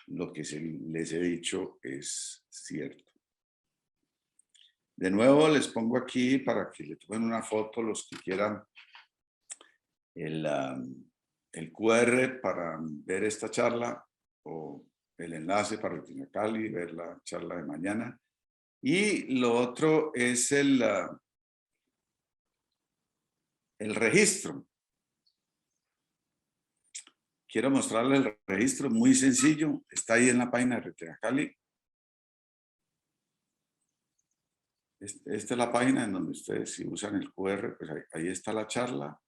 lo que les he dicho es cierto. De nuevo les pongo aquí para que le tomen una foto los que quieran el QR para ver esta charla, o el enlace para Retina Cali, ver la charla de mañana. Y lo otro es el registro. Quiero mostrarles el registro, muy sencillo, está ahí en la página de Retina Cali. Esta es la página en donde ustedes, si usan el QR, pues ahí está la charla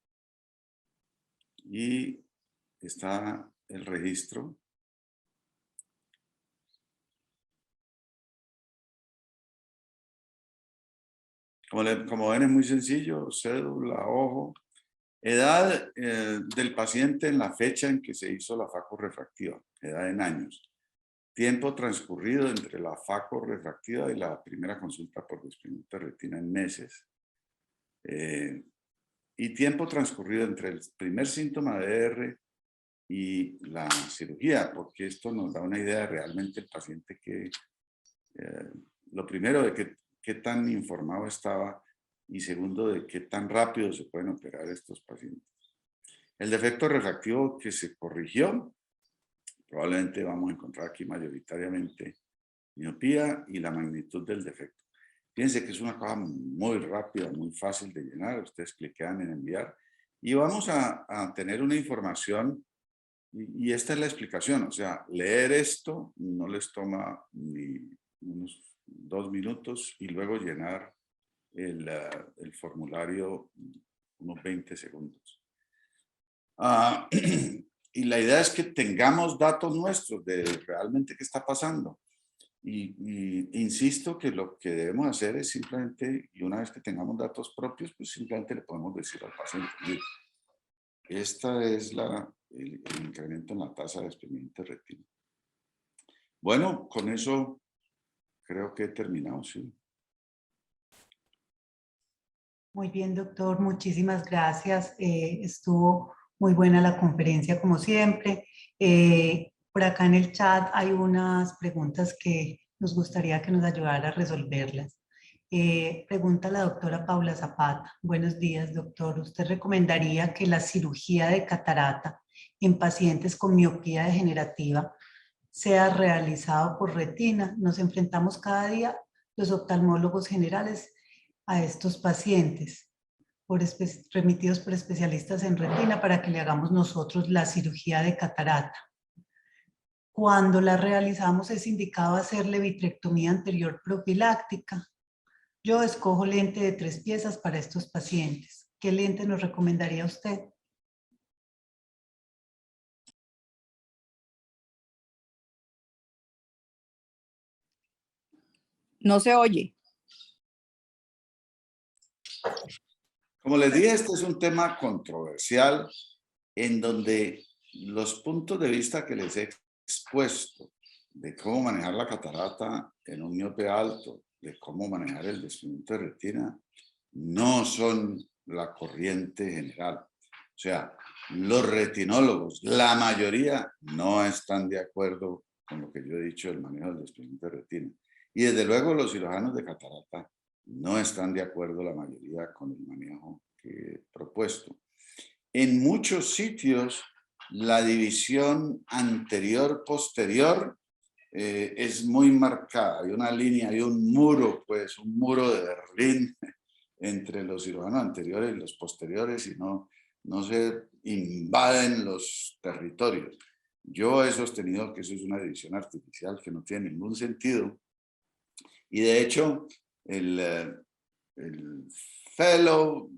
y está el registro. Como ven, es muy sencillo: cédula, ojo, edad del paciente en la fecha en que se hizo la facorrefractiva, edad en años, tiempo transcurrido entre la facorrefractiva y la primera consulta por desprendimiento de retina en meses, y tiempo transcurrido entre el primer síntoma de DR y la cirugía, porque esto nos da una idea de realmente el paciente que, lo primero, de qué tan informado estaba, y segundo, de qué tan rápido se pueden operar estos pacientes. El defecto refractivo que se corrigió, probablemente vamos a encontrar aquí mayoritariamente miopía y la magnitud del defecto. Fíjense que es una cosa muy rápida, muy fácil de llenar. Ustedes cliquean en enviar y vamos a tener una información y esta es la explicación. O sea, leer esto no les toma ni unos 2 minutos y luego llenar el formulario unos 20 segundos. Y la idea es que tengamos datos nuestros de realmente qué está pasando. Y insisto que lo que debemos hacer es simplemente, y una vez que tengamos datos propios, pues simplemente le podemos decir al paciente, mire, esta es el incremento en la tasa de desprendimiento de retina. Bueno, con eso creo que he terminado, sí. Muy bien, doctor, muchísimas gracias. Estuvo muy buena la conferencia, como siempre. Por acá en el chat hay unas preguntas que nos gustaría que nos ayudara a resolverlas. Pregunta la doctora Paula Zapata. Buenos días, doctor. ¿Usted recomendaría que la cirugía de catarata en pacientes con miopía degenerativa sea realizado por retina? Nos enfrentamos cada día los oftalmólogos generales a estos pacientes remitidos por especialistas en retina para que le hagamos nosotros la cirugía de catarata. Cuando la realizamos es indicado hacerle vitrectomía anterior profiláctica. Yo escojo lente de 3 piezas para estos pacientes. ¿Qué lente nos recomendaría usted? No se oye. Como les dije, este es un tema controversial en donde los puntos de vista que les he expuesto de cómo manejar la catarata en un miope alto, de cómo manejar el desprendimiento de retina, no son la corriente general. O sea, los retinólogos, la mayoría, no están de acuerdo con lo que yo he dicho del manejo del desprendimiento de retina. Y desde luego los cirujanos de catarata no están de acuerdo la mayoría con el manejo que he propuesto. En muchos sitios, la división anterior-posterior es muy marcada. Hay una línea, hay un muro, pues un muro de Berlín entre los cirujanos anteriores y los posteriores y no se invaden los territorios. Yo he sostenido que eso es una división artificial que no tiene ningún sentido. Y de hecho, el fellow,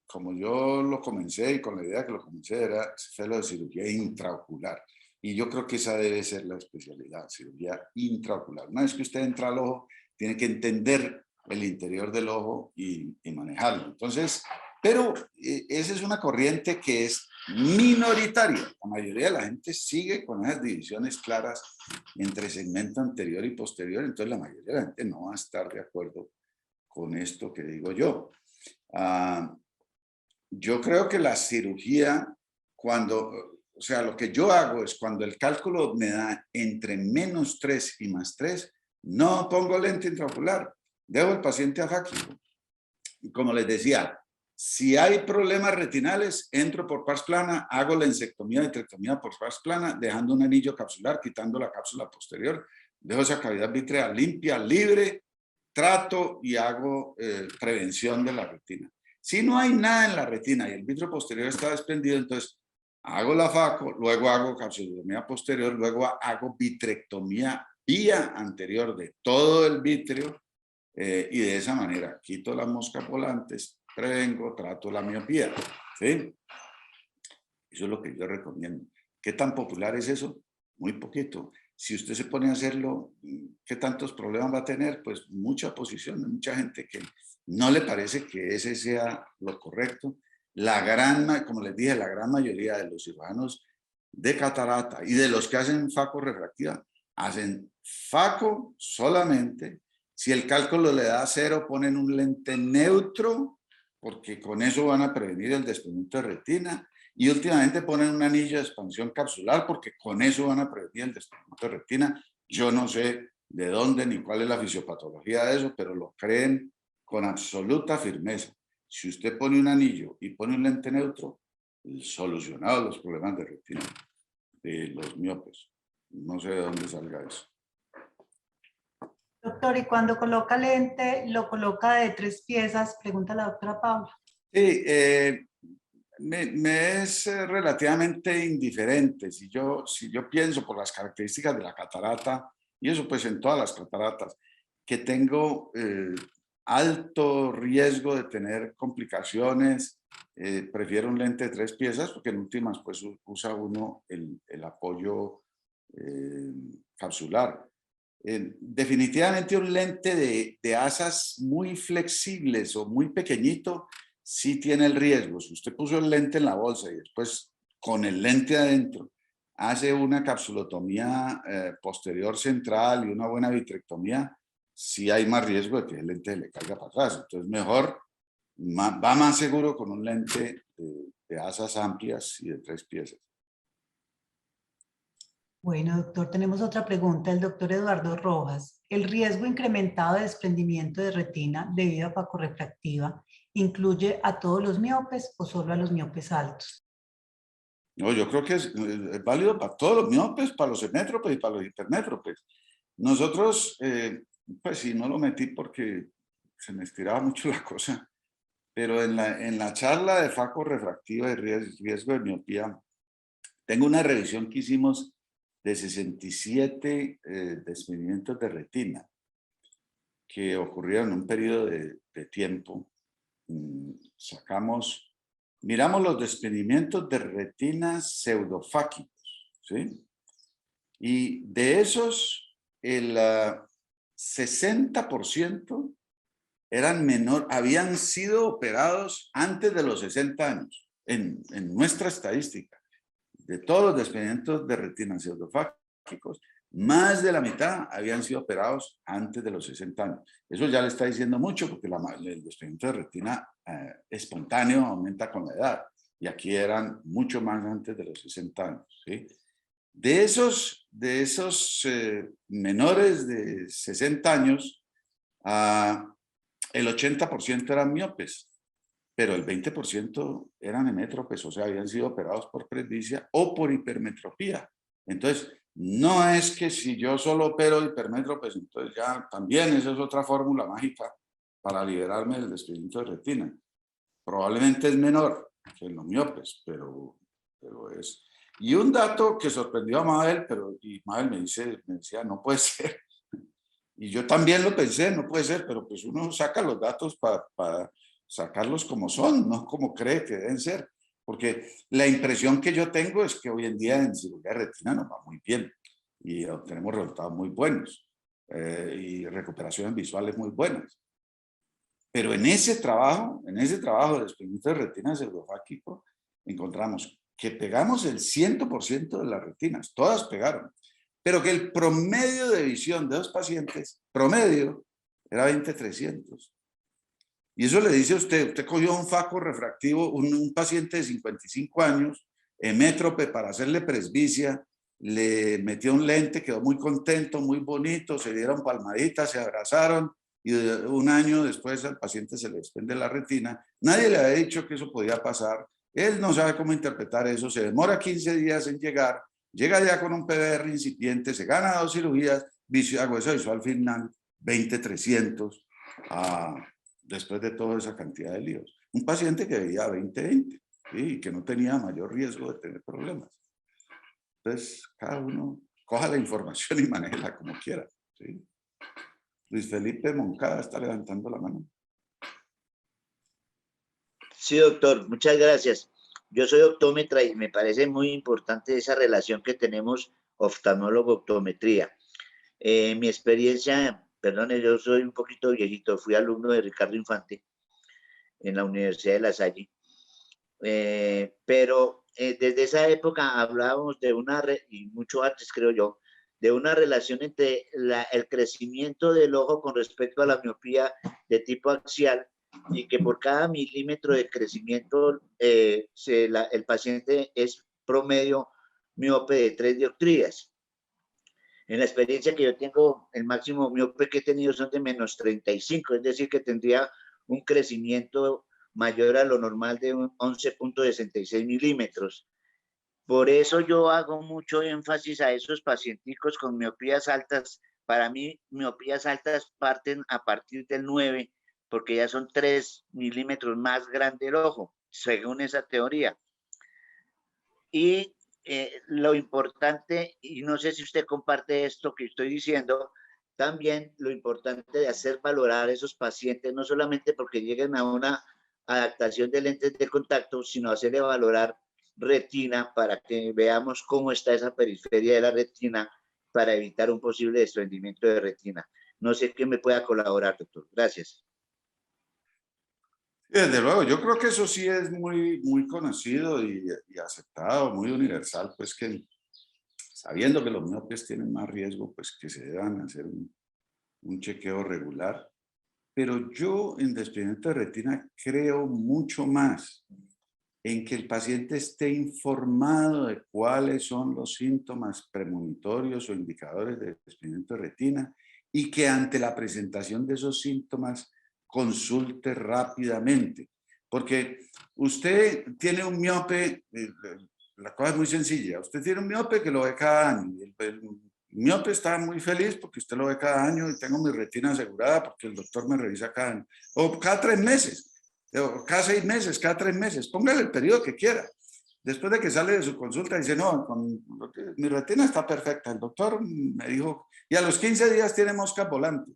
como yo lo comencé y con la idea que lo comencé, era fellow de cirugía intraocular. Y yo creo que esa debe ser la especialidad, cirugía intraocular. Una vez que usted entra al ojo, tiene que entender el interior del ojo y manejarlo. Entonces, pero esa es una corriente que es minoritaria. La mayoría de la gente sigue con esas divisiones claras entre segmento anterior y posterior. Entonces, la mayoría de la gente no va a estar de acuerdo con esto que digo yo. Yo creo que la cirugía, o sea, lo que yo hago es cuando el cálculo me da entre -3 y +3, no pongo lente intraocular, dejo el paciente afáquico. Y como les decía, si hay problemas retinales, entro por pars plana, hago la ensectomía, vitrectomía por pars plana, dejando un anillo capsular, quitando la cápsula posterior, dejo esa cavidad vítrea limpia, libre, trato y hago prevención de la retina. Si no hay nada en la retina y el vítreo posterior está desprendido, entonces hago la faco, luego hago capsulotomía posterior, luego hago vitrectomía vía anterior de todo el vítreo y de esa manera quito las moscas volantes, prevengo, trato la miopía. ¿Sí? Eso es lo que yo recomiendo. ¿Qué tan popular es eso? Muy poquito. Si usted se pone a hacerlo, ¿qué tantos problemas va a tener? Pues mucha oposición, mucha gente que no le parece que ese sea lo correcto. Como les dije, la gran mayoría de los cirujanos de catarata y de los que hacen faco refractiva, hacen faco solamente. Si el cálculo le da 0, ponen un lente neutro, porque con eso van a prevenir el desprendimiento de retina. Y últimamente ponen un anillo de expansión capsular porque con eso van a prevenir el desprendimiento de retina. Yo no sé de dónde ni cuál es la fisiopatología de eso, pero lo creen con absoluta firmeza. Si usted pone un anillo y pone un lente neutro, solucionados los problemas de retina de los miopes. no sé de dónde salga eso. Doctor, ¿y cuando coloca lente, lo coloca de 3 piezas? Pregunta la doctora Paula. Sí, me es relativamente indiferente. Si yo pienso por las características de la catarata, y eso pues en todas las cataratas, que tengo alto riesgo de tener complicaciones, prefiero un lente de 3 piezas porque en últimas pues usa uno el apoyo capsular. Definitivamente un lente de asas muy flexibles o muy pequeñito sí tiene el riesgo. Si usted puso el lente en la bolsa y después con el lente adentro hace una capsulotomía posterior central y una buena vitrectomía, sí hay más riesgo de que el lente le caiga para atrás. Entonces mejor, va más seguro con un lente de asas amplias y de 3 piezas. Bueno, doctor, tenemos otra pregunta del doctor Eduardo Rojas. ¿El riesgo incrementado de desprendimiento de retina debido a facorrefractiva incluye a todos los miopes o solo a los miopes altos? No, yo creo que es válido para todos los miopes, para los hemétropes y para los hipermétropes. Nosotros, pues sí, no lo metí porque se me estiraba mucho la cosa, pero en la charla de facorrefractiva y riesgo de miopía, tengo una revisión que hicimos de 67 desprendimientos de retina que ocurrieron en un periodo de tiempo. Miramos los desprendimientos de retina pseudofáquicos, ¿sí? Y de esos, el 60% habían sido operados antes de los 60 años, en nuestra estadística. De todos los desprendimientos de retina pseudofáquicos, más de la mitad habían sido operados antes de los 60 años. Eso ya le está diciendo mucho porque el desprendimiento de retina espontáneo aumenta con la edad. Y aquí eran mucho más antes de los 60 años. ¿Sí? De esos menores de 60 años, el 80% eran miopes, pero el 20% eran hemétropes, o sea, habían sido operados por presbicia o por hipermetropía. Entonces, no es que si yo solo opero hipermétropes, entonces ya también esa es otra fórmula mágica para liberarme del desprendimiento de retina. Probablemente es menor que en los miopes, pero es... Y un dato que sorprendió a Mabel, y Mabel me decía, no puede ser. Y yo también lo pensé, no puede ser, pero pues uno saca los datos para sacarlos como son, no como cree que deben ser. Porque la impresión que yo tengo es que hoy en día en cirugía de retina nos va muy bien y obtenemos resultados muy buenos y recuperaciones visuales muy buenas. Pero en ese trabajo de desprendimiento de retina pseudofáquico, encontramos que pegamos el 100% de las retinas, todas pegaron, pero que el promedio de visión de los pacientes, promedio, era 20/300. Y eso le dice a usted cogió un faco refractivo, un paciente de 55 años, hemétrope, para hacerle presbicia, le metió un lente, quedó muy contento, muy bonito, se dieron palmaditas, se abrazaron, y un año después al paciente se le desprende la retina. Nadie le había dicho que eso podía pasar. Él no sabe cómo interpretar eso, se demora 15 días en llegar, llega ya con un PBR incipiente, se gana 2 cirugías, agudeza visual final, 20/300, después de toda esa cantidad de líos. Un paciente que veía 20/20, ¿sí? Y que no tenía mayor riesgo de tener problemas. Entonces, cada uno coja la información y manéjela como quiera, ¿sí? Luis Felipe Moncada está levantando la mano. Sí, doctor, muchas gracias. Yo soy optómetra y me parece muy importante esa relación que tenemos oftalmólogo-optometría. Mi experiencia, perdone, yo soy un poquito viejito, fui alumno de Ricardo Infante en la Universidad de La Salle, pero desde esa época hablábamos de y mucho antes creo yo, de una relación entre el crecimiento del ojo con respecto a la miopía de tipo axial, y que por cada milímetro de crecimiento el paciente es promedio miope de 3 dioptrías. En la experiencia que yo tengo, el máximo miope que he tenido son de -35, es decir, que tendría un crecimiento mayor a lo normal de 11.66 milímetros. Por eso yo hago mucho énfasis a esos pacienticos con miopías altas. Para mí, miopías altas parten a partir del 9, porque ya son 3 milímetros más grande el ojo, según esa teoría. Y lo importante, y no sé si usted comparte esto que estoy diciendo, también lo importante de hacer valorar a esos pacientes, no solamente porque lleguen a una adaptación de lentes de contacto, sino hacerle valorar retina para que veamos cómo está esa periferia de la retina para evitar un posible desprendimiento de retina. No sé qué me pueda colaborar, doctor. Gracias. Desde luego, yo creo que eso sí es muy conocido y aceptado, muy universal, pues que sabiendo que los miopes tienen más riesgo, pues que se deban hacer un chequeo regular. Pero yo en desprendimiento de retina creo mucho más en que el paciente esté informado de cuáles son los síntomas premonitorios o indicadores de desprendimiento de retina y que ante la presentación de esos síntomas consulte rápidamente. Porque usted tiene un miope, la cosa es muy sencilla, usted tiene un miope que lo ve cada año. El miope está muy feliz porque usted lo ve cada año y tengo mi retina asegurada porque el doctor me revisa cada año. O cada 3 meses. Cada 6 meses, cada 3 meses, póngale el periodo que quiera. Después de que sale de su consulta, dice, no, mi retina está perfecta, el doctor me dijo, y a los 15 días tiene mosca volante,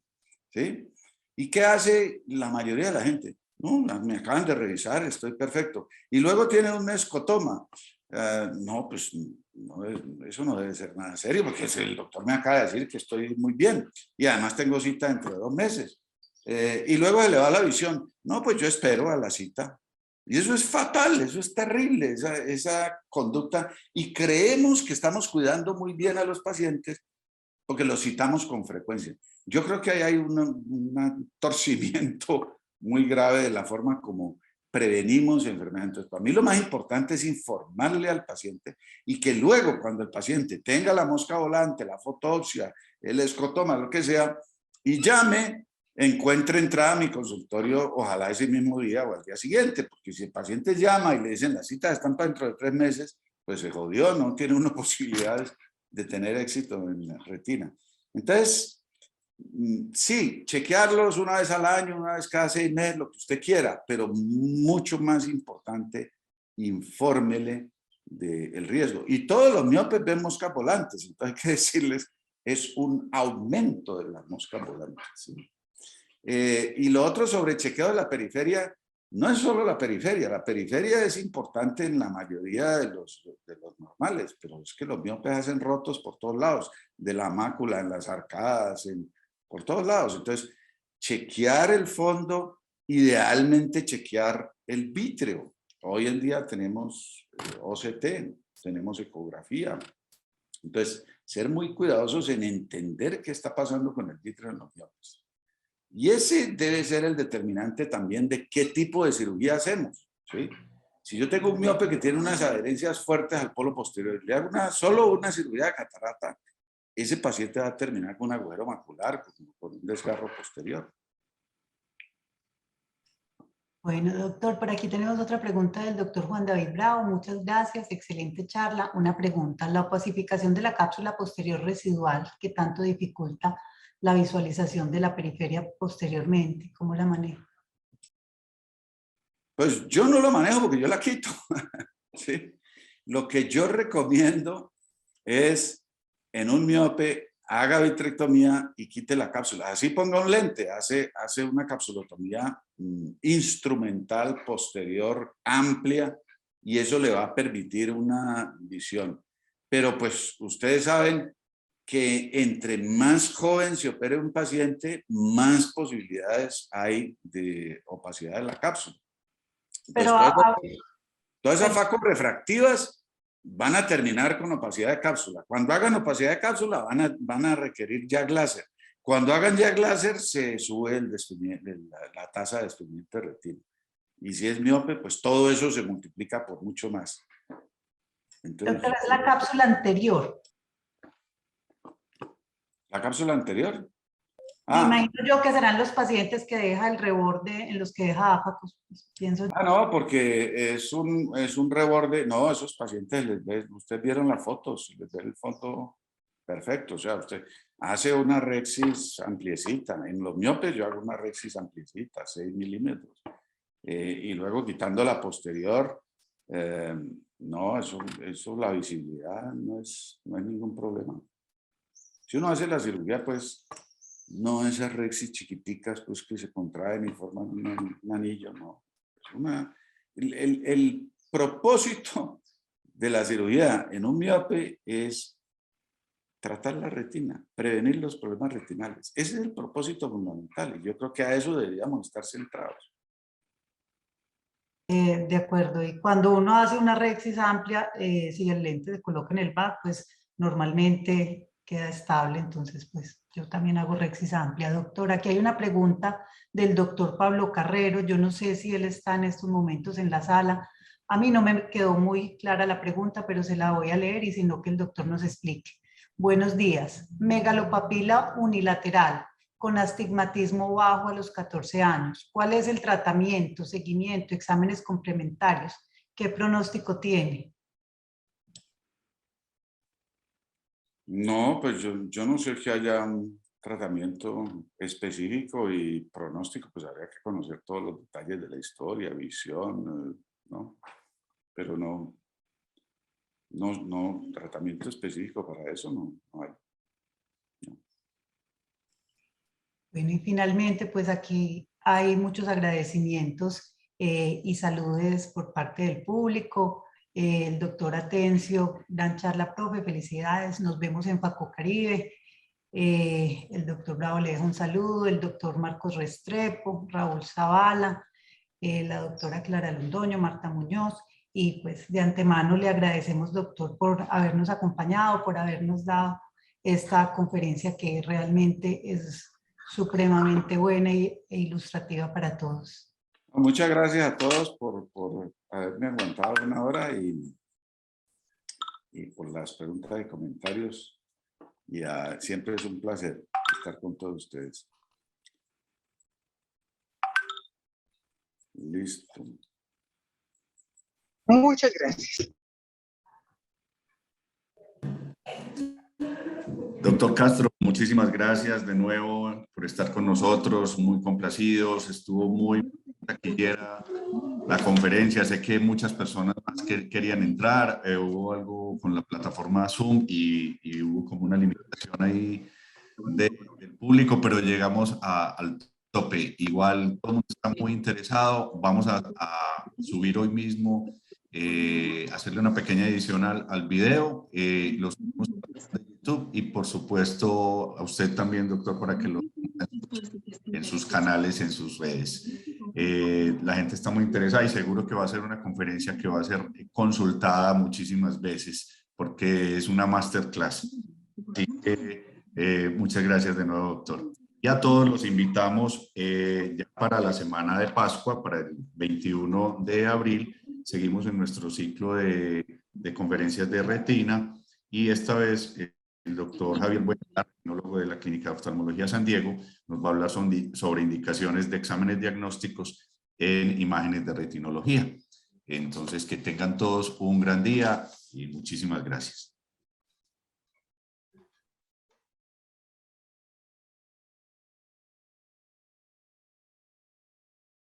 ¿sí? ¿Y qué hace la mayoría de la gente? No, me acaban de revisar, estoy perfecto. Y luego tiene un escotoma. No, pues no, eso no debe ser nada serio, porque el doctor me acaba de decir que estoy muy bien, y además tengo cita dentro de 2 meses. Y luego se le va la visión. No, pues yo espero a la cita. Y eso es fatal, eso es terrible, esa conducta. Y creemos que estamos cuidando muy bien a los pacientes porque los citamos con frecuencia. Yo creo que ahí hay un torcimiento muy grave de la forma como prevenimos enfermedades. Entonces, para mí lo más importante es informarle al paciente y que luego, cuando el paciente tenga la mosca volante, la fotopsia, el escotoma, lo que sea, y llame, encuentre entrada a mi consultorio, ojalá ese mismo día o al día siguiente, porque si el paciente llama y le dicen las citas están para dentro de 3 meses, pues se jodió, no tiene una posibilidades de tener éxito en la retina. Entonces, sí, chequearlos una vez al año, una vez cada 6 meses, lo que usted quiera, pero mucho más importante, infórmele del riesgo. Y todos los miopes ven moscas volantes, entonces hay que decirles, es un aumento de las moscas volantes, ¿sí? Y lo otro sobre chequeo de la periferia, no es solo la periferia es importante en la mayoría de los normales, pero es que los miopes hacen rotos por todos lados, de la mácula, en las arcadas, por todos lados. Entonces, chequear el fondo, idealmente chequear el vítreo. Hoy en día tenemos OCT, tenemos ecografía. Entonces, ser muy cuidadosos en entender qué está pasando con el vítreo en los miopes. Y ese debe ser el determinante también de qué tipo de cirugía hacemos, ¿sí? Si yo tengo un miope que tiene unas adherencias fuertes al polo posterior, le hago solo una cirugía de catarata, ese paciente va a terminar con un agujero macular, con un desgarro posterior. Bueno, doctor, por aquí tenemos otra pregunta del doctor Juan David Bravo. Muchas gracias, excelente charla. Una pregunta, la opacificación de la cápsula posterior residual, que tanto dificulta la visualización de la periferia posteriormente, ¿cómo la maneja? Pues yo no lo manejo porque yo la quito. ¿Sí? Lo que yo recomiendo es, en un miope, haga vitrectomía y quite la cápsula. Así ponga un lente, hace una capsulotomía instrumental posterior amplia y eso le va a permitir una visión. Pero pues ustedes saben que entre más joven se opere un paciente, más posibilidades hay de opacidad de la cápsula. Entonces, Pero todas esas facos refractivas van a terminar con opacidad de cápsula. Cuando hagan opacidad de cápsula, van a requerir jack láser. Cuando hagan jack láser, se sube la tasa de desprendimiento de retina. Y si es miope, pues todo eso se multiplica por mucho más. Entonces, doctora, es la cápsula anterior. la cápsula anterior. Me Ah, imagino yo que serán los pacientes que deja el reborde en los que deja áfacos, pues, pienso yo. no, porque es un reborde. No, esos pacientes, ustedes vieron las fotos, les ve el fondo perfecto. O sea, usted hace una rexis ampliecita. En los miopes yo hago una rexis ampliecita, 6 milímetros. Y luego quitando la posterior, no, eso la visibilidad no es ningún problema. Si uno hace la cirugía, pues no esas rexis chiquiticas pues que se contraen y forman un anillo, no. Es el propósito de la cirugía en un miope es tratar la retina, prevenir los problemas retinales. Ese es el propósito fundamental y yo creo que a eso deberíamos estar centrados. De acuerdo, y cuando uno hace una rexis amplia, si el lente se coloca en el back, pues normalmente queda estable, entonces pues yo también hago rexis amplia. Doctor, aquí hay una pregunta del doctor Pablo Carrero, yo no sé si él está en estos momentos en la sala. A mí no me quedó muy clara la pregunta, pero se la voy a leer y si no que el doctor nos explique. Buenos días, megalopapila unilateral con astigmatismo bajo a los 14 años. ¿Cuál es el tratamiento, seguimiento, exámenes complementarios? ¿Qué pronóstico tiene? No, pues yo no sé que haya un tratamiento específico y pronóstico, pues habría que conocer todos los detalles de la historia, visión, ¿no? Pero no, tratamiento específico para eso no hay. No. Bueno, y finalmente, pues aquí hay muchos agradecimientos y saludes por parte del público. El doctor Atencio, gran charla, profe, felicidades. Nos vemos en Paco Caribe. El doctor Bravo le deja un saludo, el doctor Marcos Restrepo, Raúl Zavala, la doctora Clara Londoño, Marta Muñoz, y pues de antemano le agradecemos, doctor, por habernos acompañado, por habernos dado esta conferencia que realmente es supremamente buena e ilustrativa para todos. Muchas gracias a todos por haberme aguantado una hora y por las preguntas y comentarios. Y siempre es un placer estar con todos ustedes. Listo. Muchas gracias. Doctor Castro, muchísimas gracias de nuevo por estar con nosotros, muy complacidos, estuvo muy taquillera la conferencia, sé que muchas personas más querían entrar, hubo algo con la plataforma Zoom y hubo como una limitación ahí del público, pero llegamos al tope. Igual todo el mundo está muy interesado, vamos a subir hoy mismo, hacerle una pequeña edición al video, los de YouTube y por supuesto a usted también, doctor, para que lo en sus canales, en sus redes. La gente está muy interesada y seguro que va a ser una conferencia que va a ser consultada muchísimas veces porque es una masterclass. Así que muchas gracias de nuevo, doctor. Y a todos los invitamos ya para la semana de Pascua, para el 21 de abril. Seguimos en nuestro ciclo de conferencias de retina y esta vez el doctor Javier Buenaventura, tecnólogo de la Clínica de Oftalmología San Diego, nos va a hablar sobre indicaciones de exámenes diagnósticos en imágenes de retinología. Entonces, que tengan todos un gran día y muchísimas gracias.